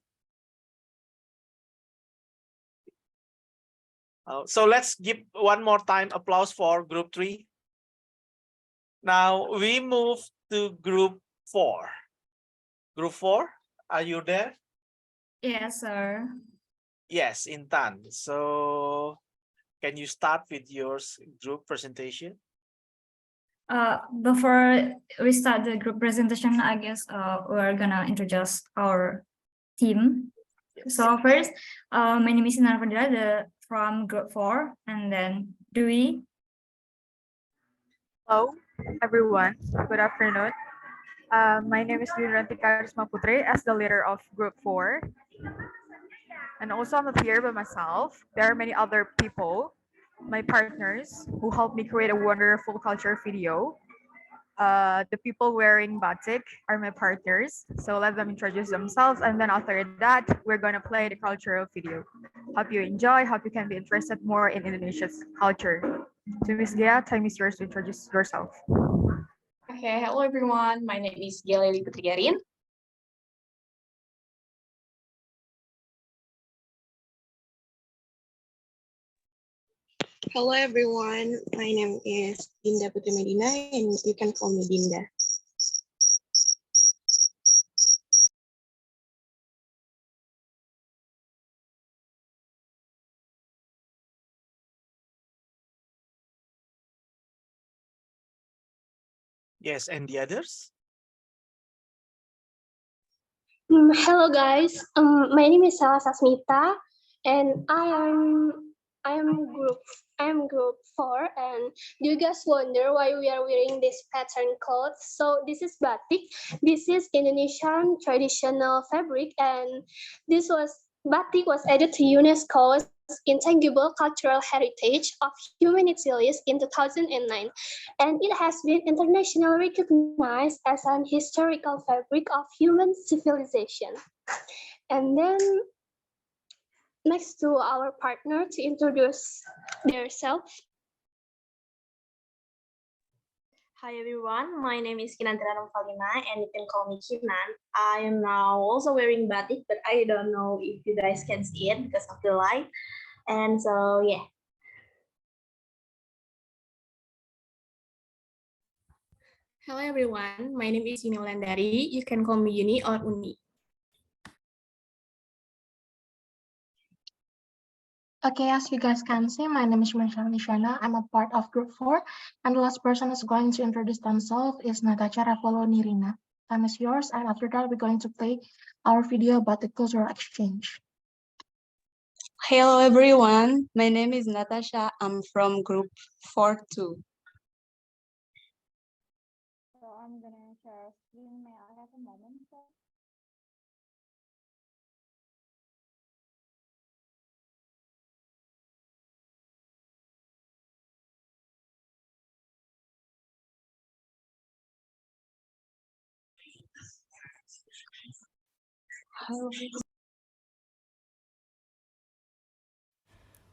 So let's give one more time applause for group 3. Now we move to group 4. Group 4, are you there? Yes, sir. Yes, Intan. So can you start with your group presentation? Before we start the group presentation, I guess we're gonna introduce our team. So first, my name is Narvandra from group 4, and then Dewey. Hello, everyone. Good afternoon. My name is Dinranti Karisma Putri as the leader of group 4. And also I'm not here by myself. There are many other people, my partners, who helped me create a wonderful culture video. The people wearing batik are my partners. So let them introduce themselves. And then after that, we're going to play the cultural video. Hope you enjoy. Hope you can be interested more in Indonesia's culture. So Miss Gia, time is yours to introduce yourself. Okay, hello everyone. My name is Geleli Putrigarin. Hello everyone, my name is Dinda Putri Medina and you can call me Dinda. Yes, and the others? Hello guys, my name is Sala Sasmita and I am group 4, and do you guys wonder why we are wearing this pattern clothes? So this is batik. This is Indonesian traditional fabric, and batik was added to UNESCO's Intangible Cultural Heritage of Humanity list in 2009, and it has been internationally recognized as an historical fabric of human civilization. And then next to our partner to introduce themselves. Hi everyone, my name is Kinantira Novvalina and you can call me Kinan. I am now also wearing batik, but I don't know if you guys can see it because of the light. And so yeah. Hello everyone, my name is Yuni Wulandari. You can call me Yuni or Uni. Okay, as you guys can see, my name is Michelle Nishana. I'm a part of group 4, and the last person who's going to introduce themselves is Natasha Ravolo Nirina. Time is yours, and after that, we're going to play our video about the cultural exchange. Hello everyone, my name is Natasha. I'm from group 4 too. So I'm gonna share screen. May I have a moment, sir?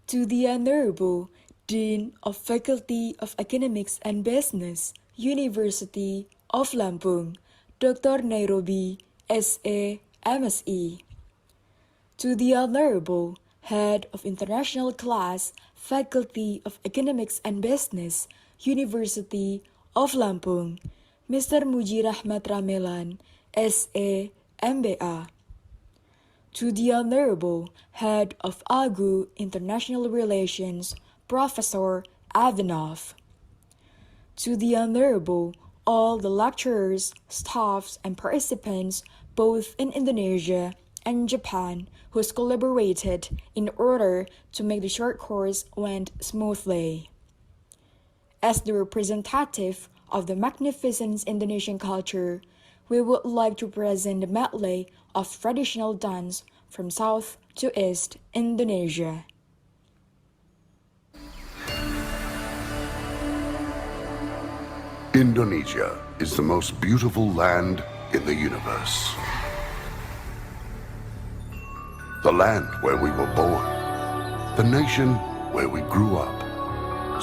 To the Honorable Dean of Faculty of Economics and Business, University of Lampung, Dr. Nairobi, S.A., MSE. To the Honorable Head of International Class, Faculty of Economics and Business, University of Lampung, Mr. Muji Rahmat Ramelan, S.A., MBA. To the Honorable Head of AGU International Relations, Professor Avanov. To the Honorable all the lecturers, staffs, and participants both in Indonesia and Japan who has collaborated in order to make the short course went smoothly. As the representative of the magnificent Indonesian culture, we would like to present the medley of traditional dance from south to east Indonesia. Indonesia is the most beautiful land in the universe. The land where we were born, the nation where we grew up.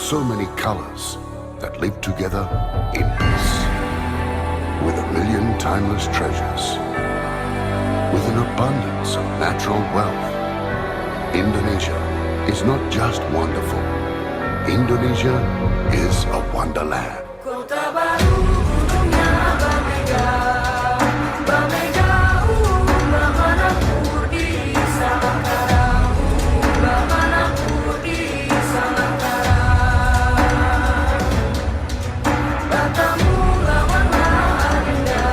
So many colors that live together in peace. With a million timeless treasures. With an abundance of natural wealth. Indonesia is not just wonderful. Indonesia is a wonderland. Kota baru gunungnya Bamega, Bamega Bamanapur di Samantara, Bamanapur di Samantara. Batamu lawanlah Adinda,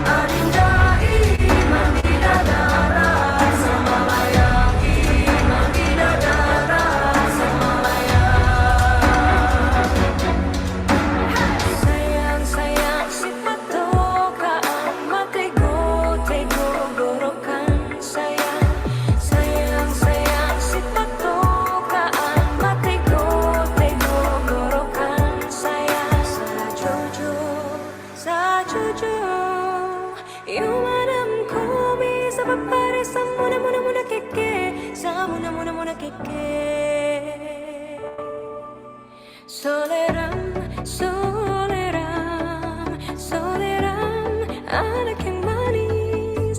Adinda iman di dadara, Samalaya iman di dadara, Samalaya. Sayang sayang si patokaan matego tego gorokan sayang sayang sayang si patokaan matego tego gorokan sayang sajojo yumadam komi sabapare samuna muna muna keke samuna muna muna keke. Soleram, soleram, soleram, anak yang manis,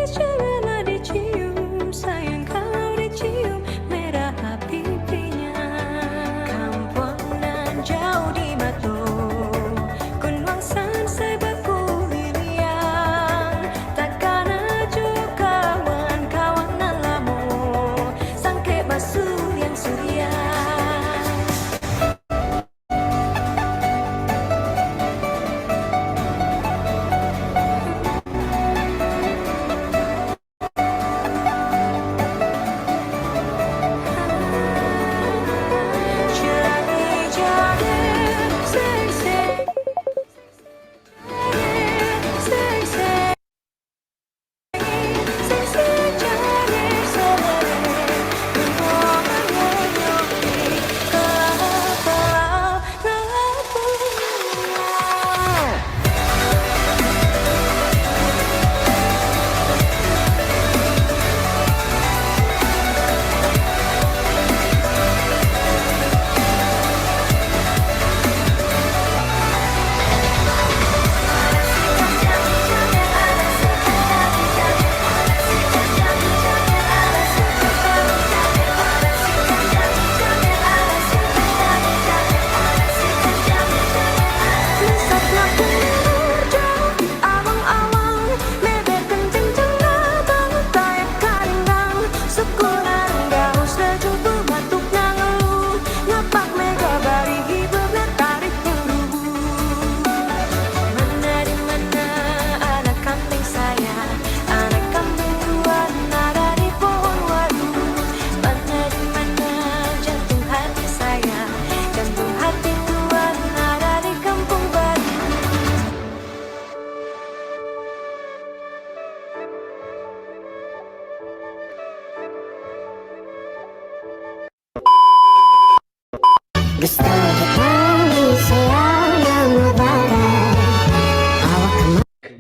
janganlah dicium, sayang kalau dicium merah pipinya. Kampungan jauh di Batu, Kunwangsan sebaku liliang, takkan aja kawan-kawan alamu, sangke basuh yang surya.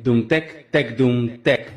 Dum tek dum tek.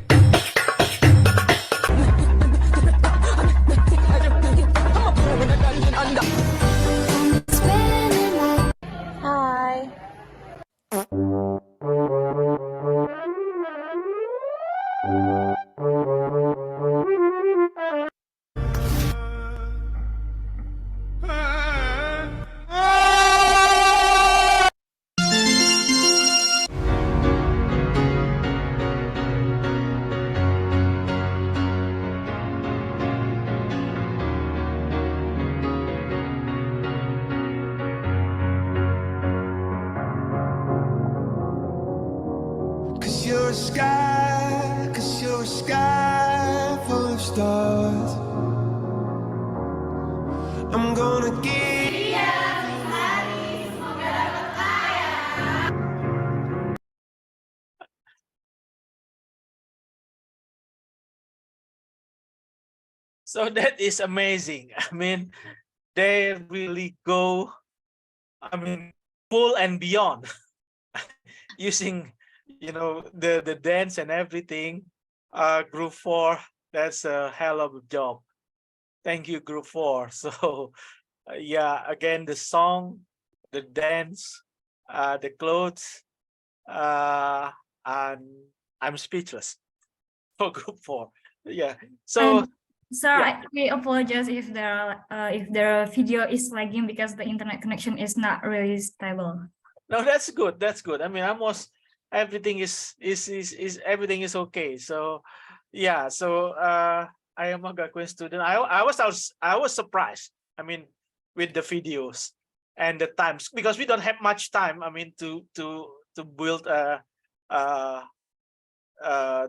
sky, 'cause you're a sky full of stars. I'm gonna give So that is amazing. I mean, they really go, I mean, full and beyond using, the dance and everything. Group 4, that's a hell of a job. Thank you, Group 4. So, yeah, again, the song, the dance, the clothes, and I'm speechless for Group 4. Yeah. So, And sir, yeah. we apologize if the video is lagging because the internet connection is not really stable. No, that's good. That's good. I mean, almost everything is everything is okay. So, yeah. So, I am a GAKUIN student. I was surprised. I mean, with the videos and the times, because we don't have much time. I mean, to build uh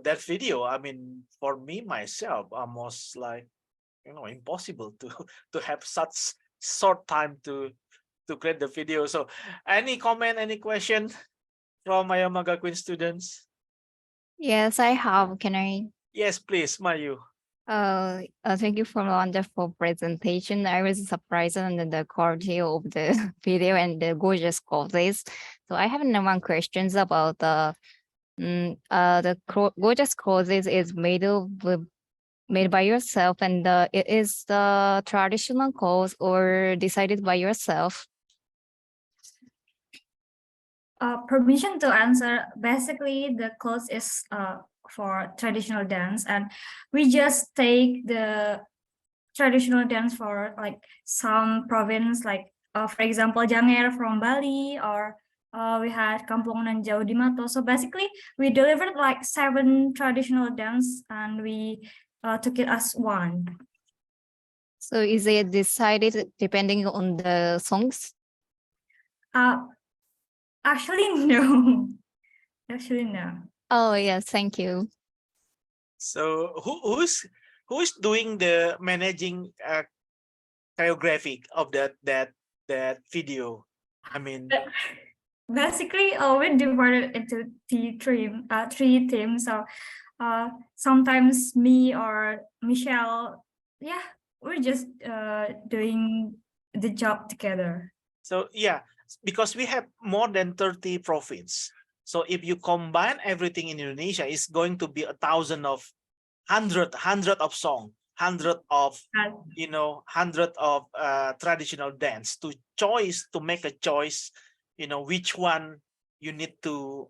that video. I mean, for me myself, almost like, impossible to to have such short time to create the video. So, any comment, any question from AOYAMA GAKUIN students? Yes, I have. Can I? Yes, please, Mayu. Thank you for a wonderful presentation. I was surprised on the quality of the video and the gorgeous clothes. So I have one questions about gorgeous clothes is made by yourself, and it is the traditional clothes or decided by yourself. Permission to answer. Basically, the clothes is for traditional dance, and we just take the traditional dance for like some province, like for example, Janger from Bali, or we had Kampung Nan Jauh di Mato. So basically, we delivered like 7 traditional dance, and we took it as one. So is it decided depending on the songs? Actually, no. Actually, no. Oh yes, thank you. So, who's doing the managing choreography of that video? I mean, basically, we divided into three teams. So, sometimes me or Michelle, yeah, we're just doing the job together. so yeah, because we have more than 30 provinces. So if you combine everything in Indonesia, it's going to be 1,000 of hundred of song, hundred of traditional dance to make a choice, which one you need to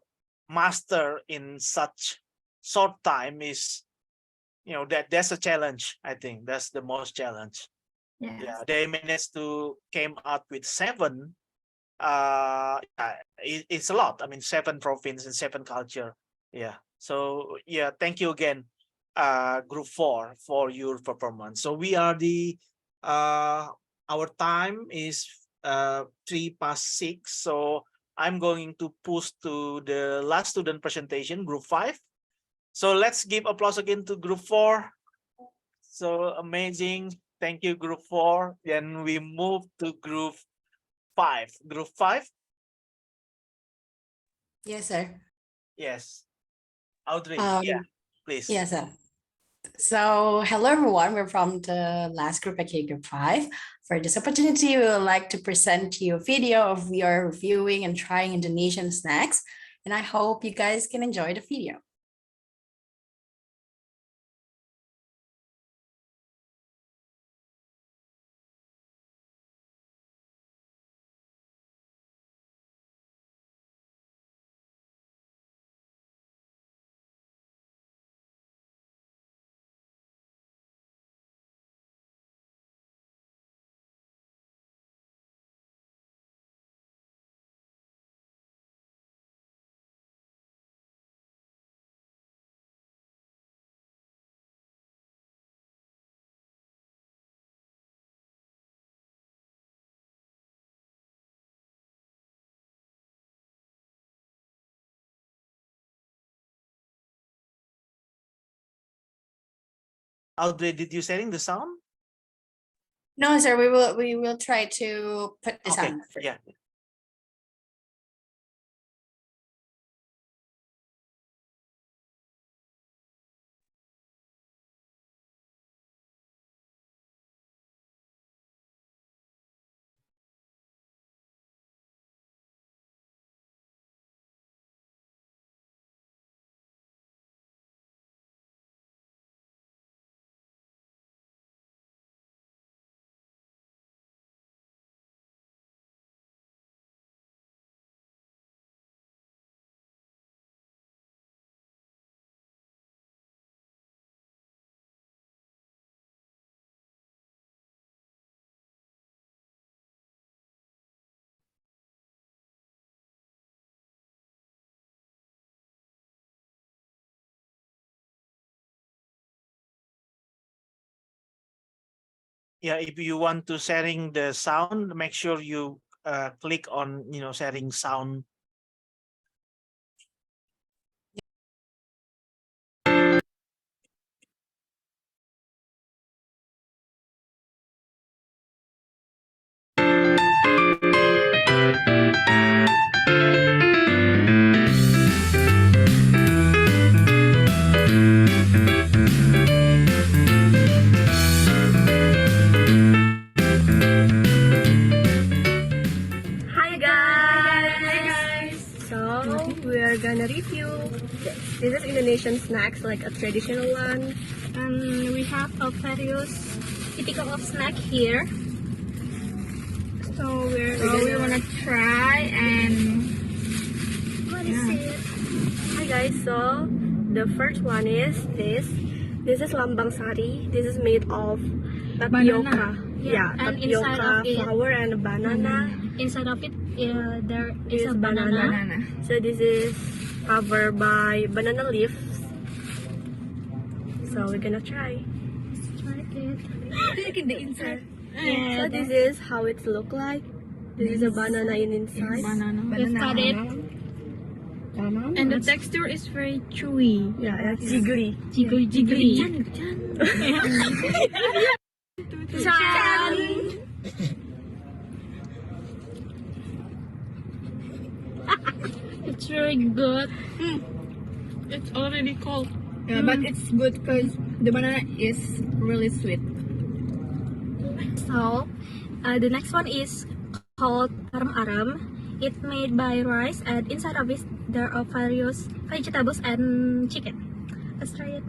master in such short time is, that's a challenge. I think that's the most challenge. Yes. Yeah, they managed to came out with 7. It's a lot. I mean, 7 provinces and 7 culture. Yeah. So yeah, thank you again, Group 4, for your performance. So we are our time is 3:06. So I'm going to push to the last student presentation, Group 5. So let's give applause again to Group 4. So amazing. Thank you, Group 4. Then we move to Group 5. Group 5. Yes, sir. Yes. Audrey, yeah, please. Yes, sir. So, hello everyone. We're from the last group, aka Group 5. For this opportunity, we would like to present to you a video of we are reviewing and trying Indonesian snacks. And I hope you guys can enjoy the video. Audrey, did you setting the sound? No, sir, we will try to put the Okay, sound first. yeah. Yeah, if you want to setting the sound, make sure you click on, setting sound. Hi guys! So we are gonna review. This is Indonesian snacks, like a traditional one, and we have a various typical of snack here. So we wanna try and what is it? Hi guys! So the first one is this. This is lambang sari. This is made of tapioka. Yeah, and inside tapioka of it, flour and banana. Inside of it, there is Is a banana. So this is covered by banana leaves. So we're gonna try. Try it. Look at the inside. Yeah, So this is how it look like. This is a banana in inside. We've cut it. And the texture is very chewy. Yeah, it's jiggly. Jiggly. Chan. It's really good. It's already cold. Yeah, but it's good because the banana is really sweet. So, the next one is called aram-aram. It's made by rice, and inside of it there are various vegetables and chicken. Let's try it.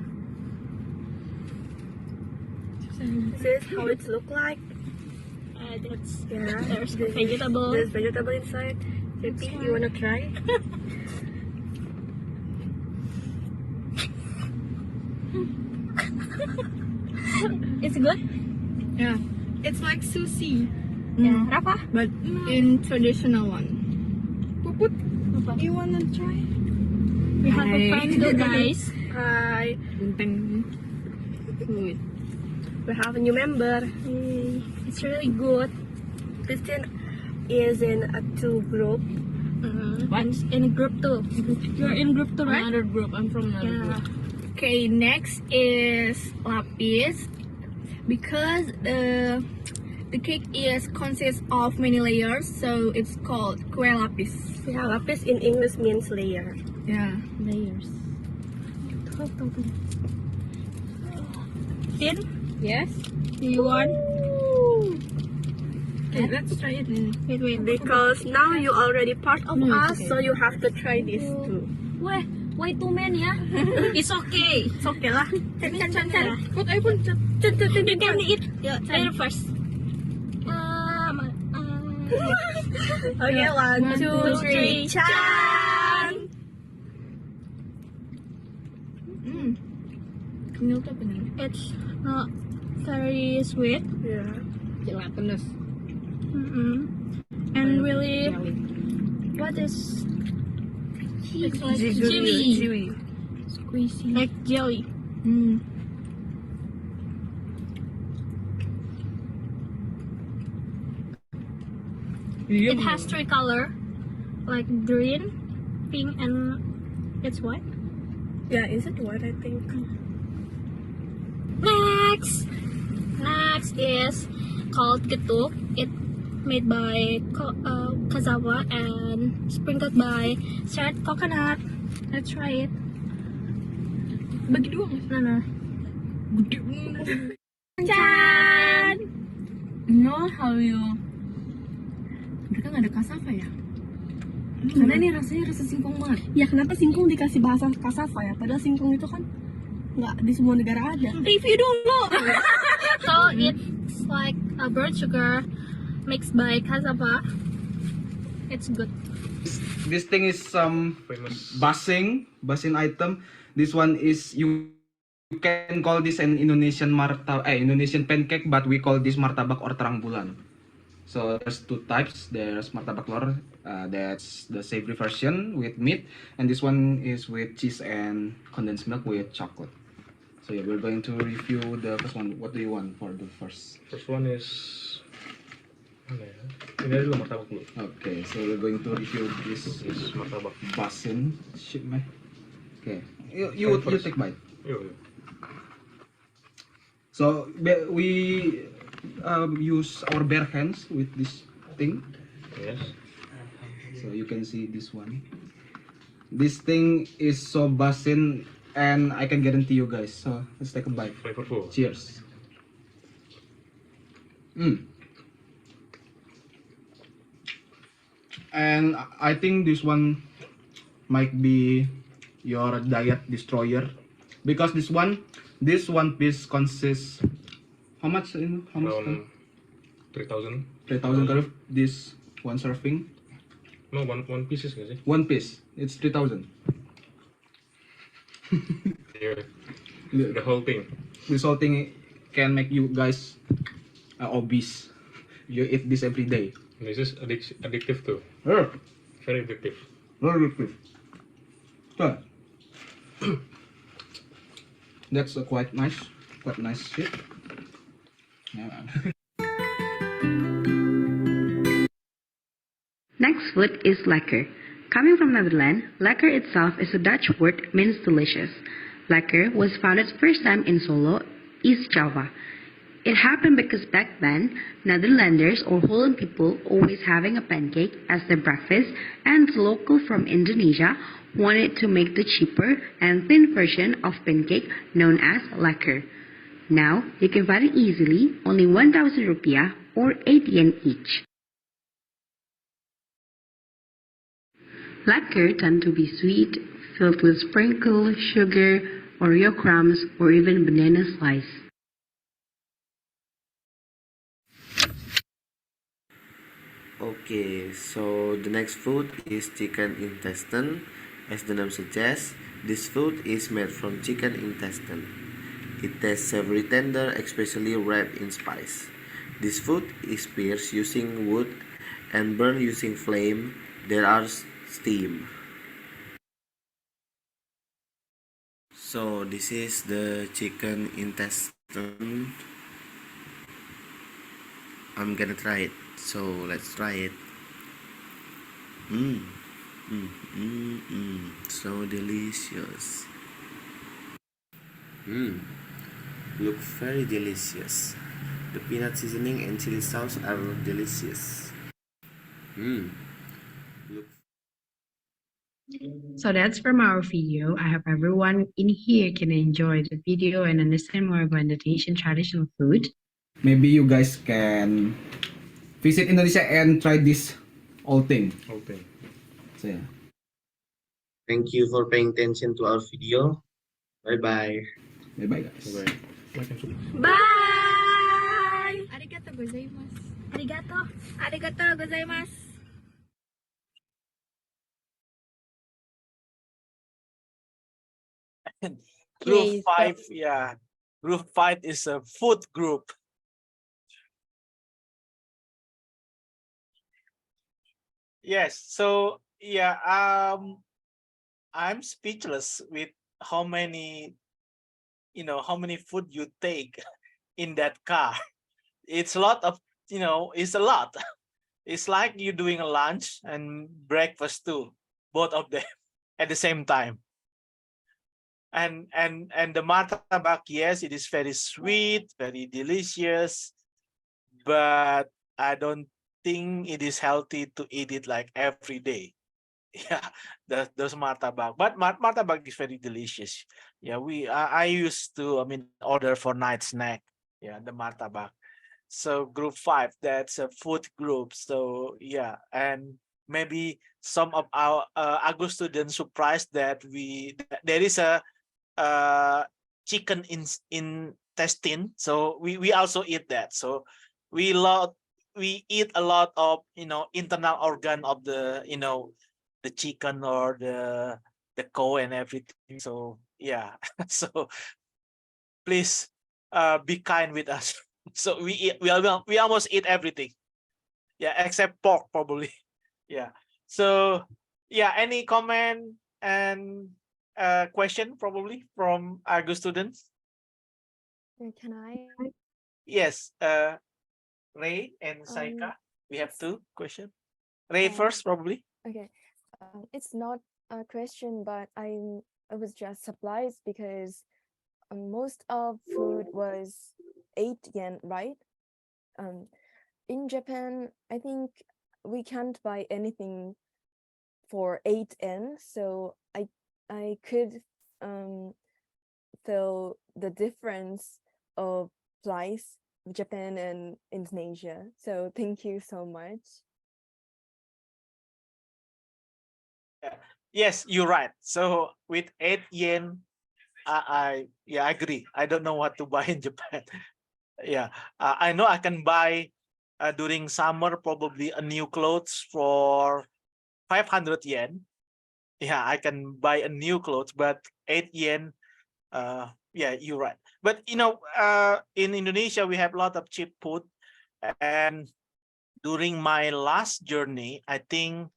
This is how it look like. There's vegetable. There's vegetable inside. Maybe you wanna try? It's good. Yeah, it's like sushi. Yeah, Rafa? But in traditional one. Puput, you wanna try? We have a friend too, guys. Hi. Good. We have a new member. It's really good. Christian is in a 2 group. One's in a group too. You're in group too, right? Another group. I'm from another Yeah. group. Okay, next is lapis. Because the cake consists of many layers, so it's called kue lapis. Yeah, lapis in English means layer. Yeah, layers. Tin? Yes. Do you want? Okay, let's try it. Wait. Because now you already part of us, so you have to try this too. Why too many, yeah? It's okay. It's okay lah. Yeah. But I want to. You can eat later first. Okay, 1, 2, 3, chan! It's not very sweet. Yeah. Gelatinous. And really, what is? It's like jelly. Squeezy. Like jelly. It has 3 color, like green, pink, and it's white. Yeah, is it white? I think. Next is called getuk. It made by cassava and sprinkled by shredded coconut. Let's try it. Bagi dua nggak? No. Chan! know how you mereka nggak ada kasava ya? Karena ini rasanya rasa singkong banget. Ya kenapa singkong dikasih bahasa kasava ya? Padahal singkong itu kan nggak di semua negara ada. Review dulu. So it's like a bird sugar mixed by cassava. It's good. This thing is some basing item. This one is you can call this an Indonesian Indonesian pancake, but we call this martabak or terang bulan. So there's two types. There's martabak lor, that's the savory version with meat, and this one is with cheese and condensed milk with chocolate. So yeah, we're going to review the first one. What do you want for the first? First one is mana ya? Ini dulu martabak dulu. Okay, so we're going to review this is martabak basin. Shit, man. Okay, you take bite. Yo. So we use our bare hands with this thing. Yes. So you can see this one. This thing is so basin, and I can guarantee you guys. So let's take a bite. Flavorful. Cheers. And I think this one might be your diet destroyer, because this one piece consists how much? How much? Around 3,000. 3,000 curve. This one serving. No, one piece is nggak sih? One piece. It's 3,000. Yeah. The whole thing. This whole thing can make you guys obese. You eat this every day. This is addictive too. Yeah. Very addictive. Very addictive. So, that's a quite nice shit. Yeah. Next food is lekker. Coming from Netherlands, lekker itself is a Dutch word means delicious. Lekker was founded first time in Solo, East Java. It happened because back then, Netherlanders or Holland people always having a pancake as their breakfast, and the local from Indonesia wanted to make the cheaper and thin version of pancake known as lekker. Now, you can find it easily, only 1,000 rupiah or 8 yen each. Lekker tend to be sweet, filled with sprinkle, sugar, Oreo crumbs, or even banana slice. Okay, so the next food is chicken intestine. As the name suggests, this food is made from chicken intestine. It tastes savory tender, especially wrapped in spice. This food is pierced using wood and burned using flame. There are steam. So this is the chicken intestine. I'm gonna try it. So let's try it. So delicious. Look very delicious. The peanut seasoning and chili sauce are delicious. Look. So that's from our video. I hope everyone in here can enjoy the video and understand more about Indonesian traditional food. Maybe you guys can visit Indonesia and try this whole thing. So yeah. Thank you for paying attention to our video. Bye bye. Bye bye guys. Bye! Arigato gozaimasu. Arigato gozaimasu. Group 5, yeah. Group 5 is a food group. Yes, so yeah, I'm speechless with how many food you take in that car. It's a lot of, it's a lot. It's like you're doing a lunch and breakfast too, both of them at the same time. And the martabak, yes, it is very sweet, very delicious, but I don't think it is healthy to eat it like every day. Yeah, those martabak, but martabak is very delicious. Yeah, I used to, I mean, order for night snack. Yeah, the martabak. So group 5, that's a food group. So yeah, and maybe some of our Agus students surprised that there is a chicken intestine. So we also eat that. So we eat a lot of internal organ of the the chicken or the cow and everything. So yeah, so please be kind with us. So we almost eat everything. Yeah, except pork probably. Yeah. So yeah, any comment and question probably from Argo students? Can I? Yes, Ray and Saika. We have two questions. Ray Um, first probably. Okay, it's not a question, but I was just surprised because most of food was 8 yen, right? In Japan, I think we can't buy anything for 8 yen, so I could feel the difference of price Japan and Indonesia. So thank you so much. Yes, you're right. So with 8 yen, I agree. I don't know what to buy in Japan. Yeah, I know I can buy during summer probably a new clothes for 500 yen. Yeah, I can buy a new clothes, but 8 yen. Yeah, you're right. But in Indonesia we have a lot of cheap food, and during my last journey, I think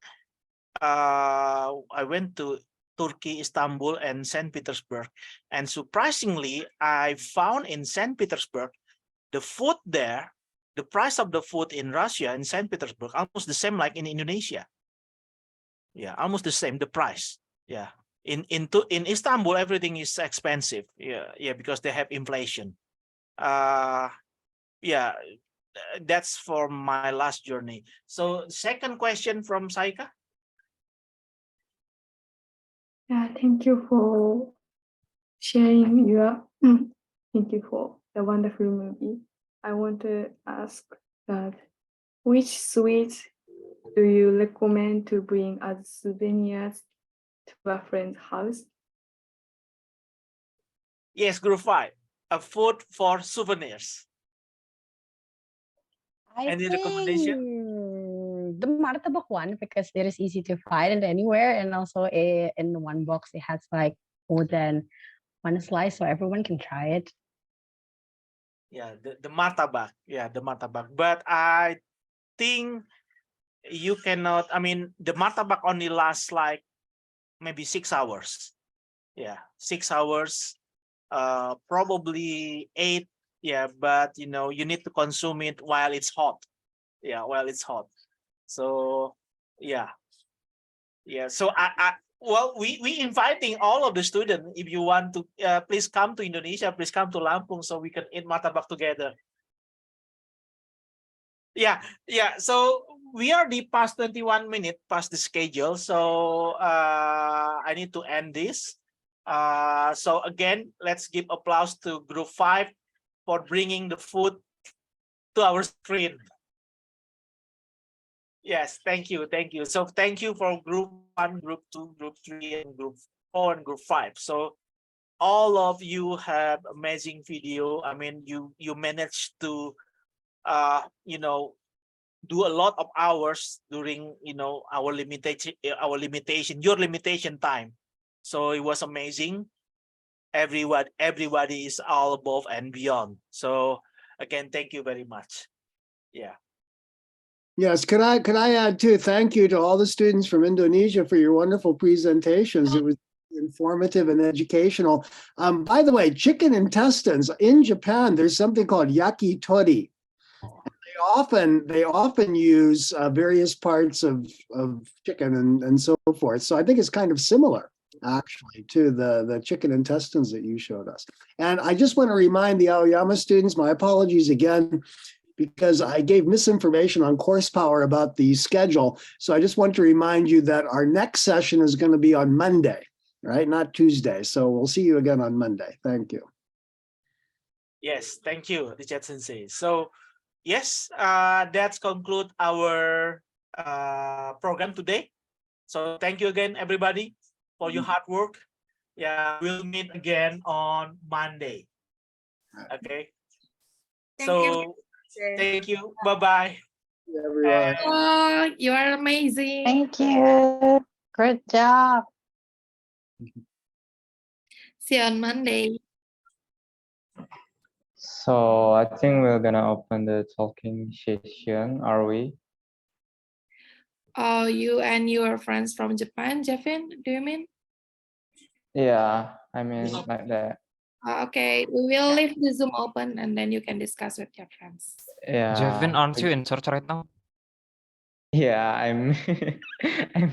I went to Turkey, Istanbul, and St. Petersburg. And surprisingly, I found in St. Petersburg, the food there, the price of the food in Russia, in St. Petersburg, almost the same like in Indonesia. Yeah, almost the same, the price. Yeah. In Istanbul, everything is expensive. Yeah, because they have inflation. Yeah, that's for my last journey. So second question from Saika. Yeah, thank you for sharing your thank you for the wonderful movie. I want to ask that which sweet do you recommend to bring as souvenirs to a friend's house? Yes, group 5. A food for souvenirs. Any recommendation? The martabak one, because it is easy to find anywhere, and also in one box it has like more than one slice, so everyone can try it. Yeah, the martabak. Yeah, the martabak. But I think you cannot. I mean, the martabak only lasts like maybe 6 hours. Yeah, 6 hours. Probably 8. Yeah, but you need to consume it while it's hot. Yeah, while it's hot. So yeah. So well, we inviting all of the students. If you want to, please come to Indonesia. Please come to Lampung so we can eat martabak together. Yeah. So we are past 21 minutes past the schedule. So I need to end this. So again, let's give applause to group 5 for bringing the food to our screen. Yes, thank you. So thank you for group 1, group 2, group 3, and group 4 and group 5. So all of you have amazing video. I mean, you managed to do a lot of hours during our limitation, your limitation time. So it was amazing. Everybody is all above and beyond. So again, thank you very much. Yeah. Yes, can I add too? Thank you to all the students from Indonesia for your wonderful presentations. It was informative and educational. By the way, chicken intestines in Japan, there's something called yakitori. They often use various parts of chicken and so forth. So I think it's kind of similar. actually, to the chicken intestines that you showed us. And I just want to remind the AOYAMA students, my apologies again, because I gave misinformation on course power about the schedule. So I just want to remind you that our next session is going to be on Monday, right? Not Tuesday. So we'll see you again on Monday. Thank you. Yes, thank you, Richard Sensei. So yes, that's conclude our program today. So thank you again, everybody, for your hard work. Yeah, we'll meet again on Monday. Okay. So thank you. Bye-bye. Everyone. Oh, you are amazing. Thank you. Good job. See you on Monday. So I think we're gonna open the talking session, are we? Oh, you and your friends from Japan, Jevin, do you mean? Yeah, I mean like that. Okay, we will leave the Zoom open and then you can discuss with your friends. Yeah. Jevin, aren't you in church right now? Yeah, I'm I'm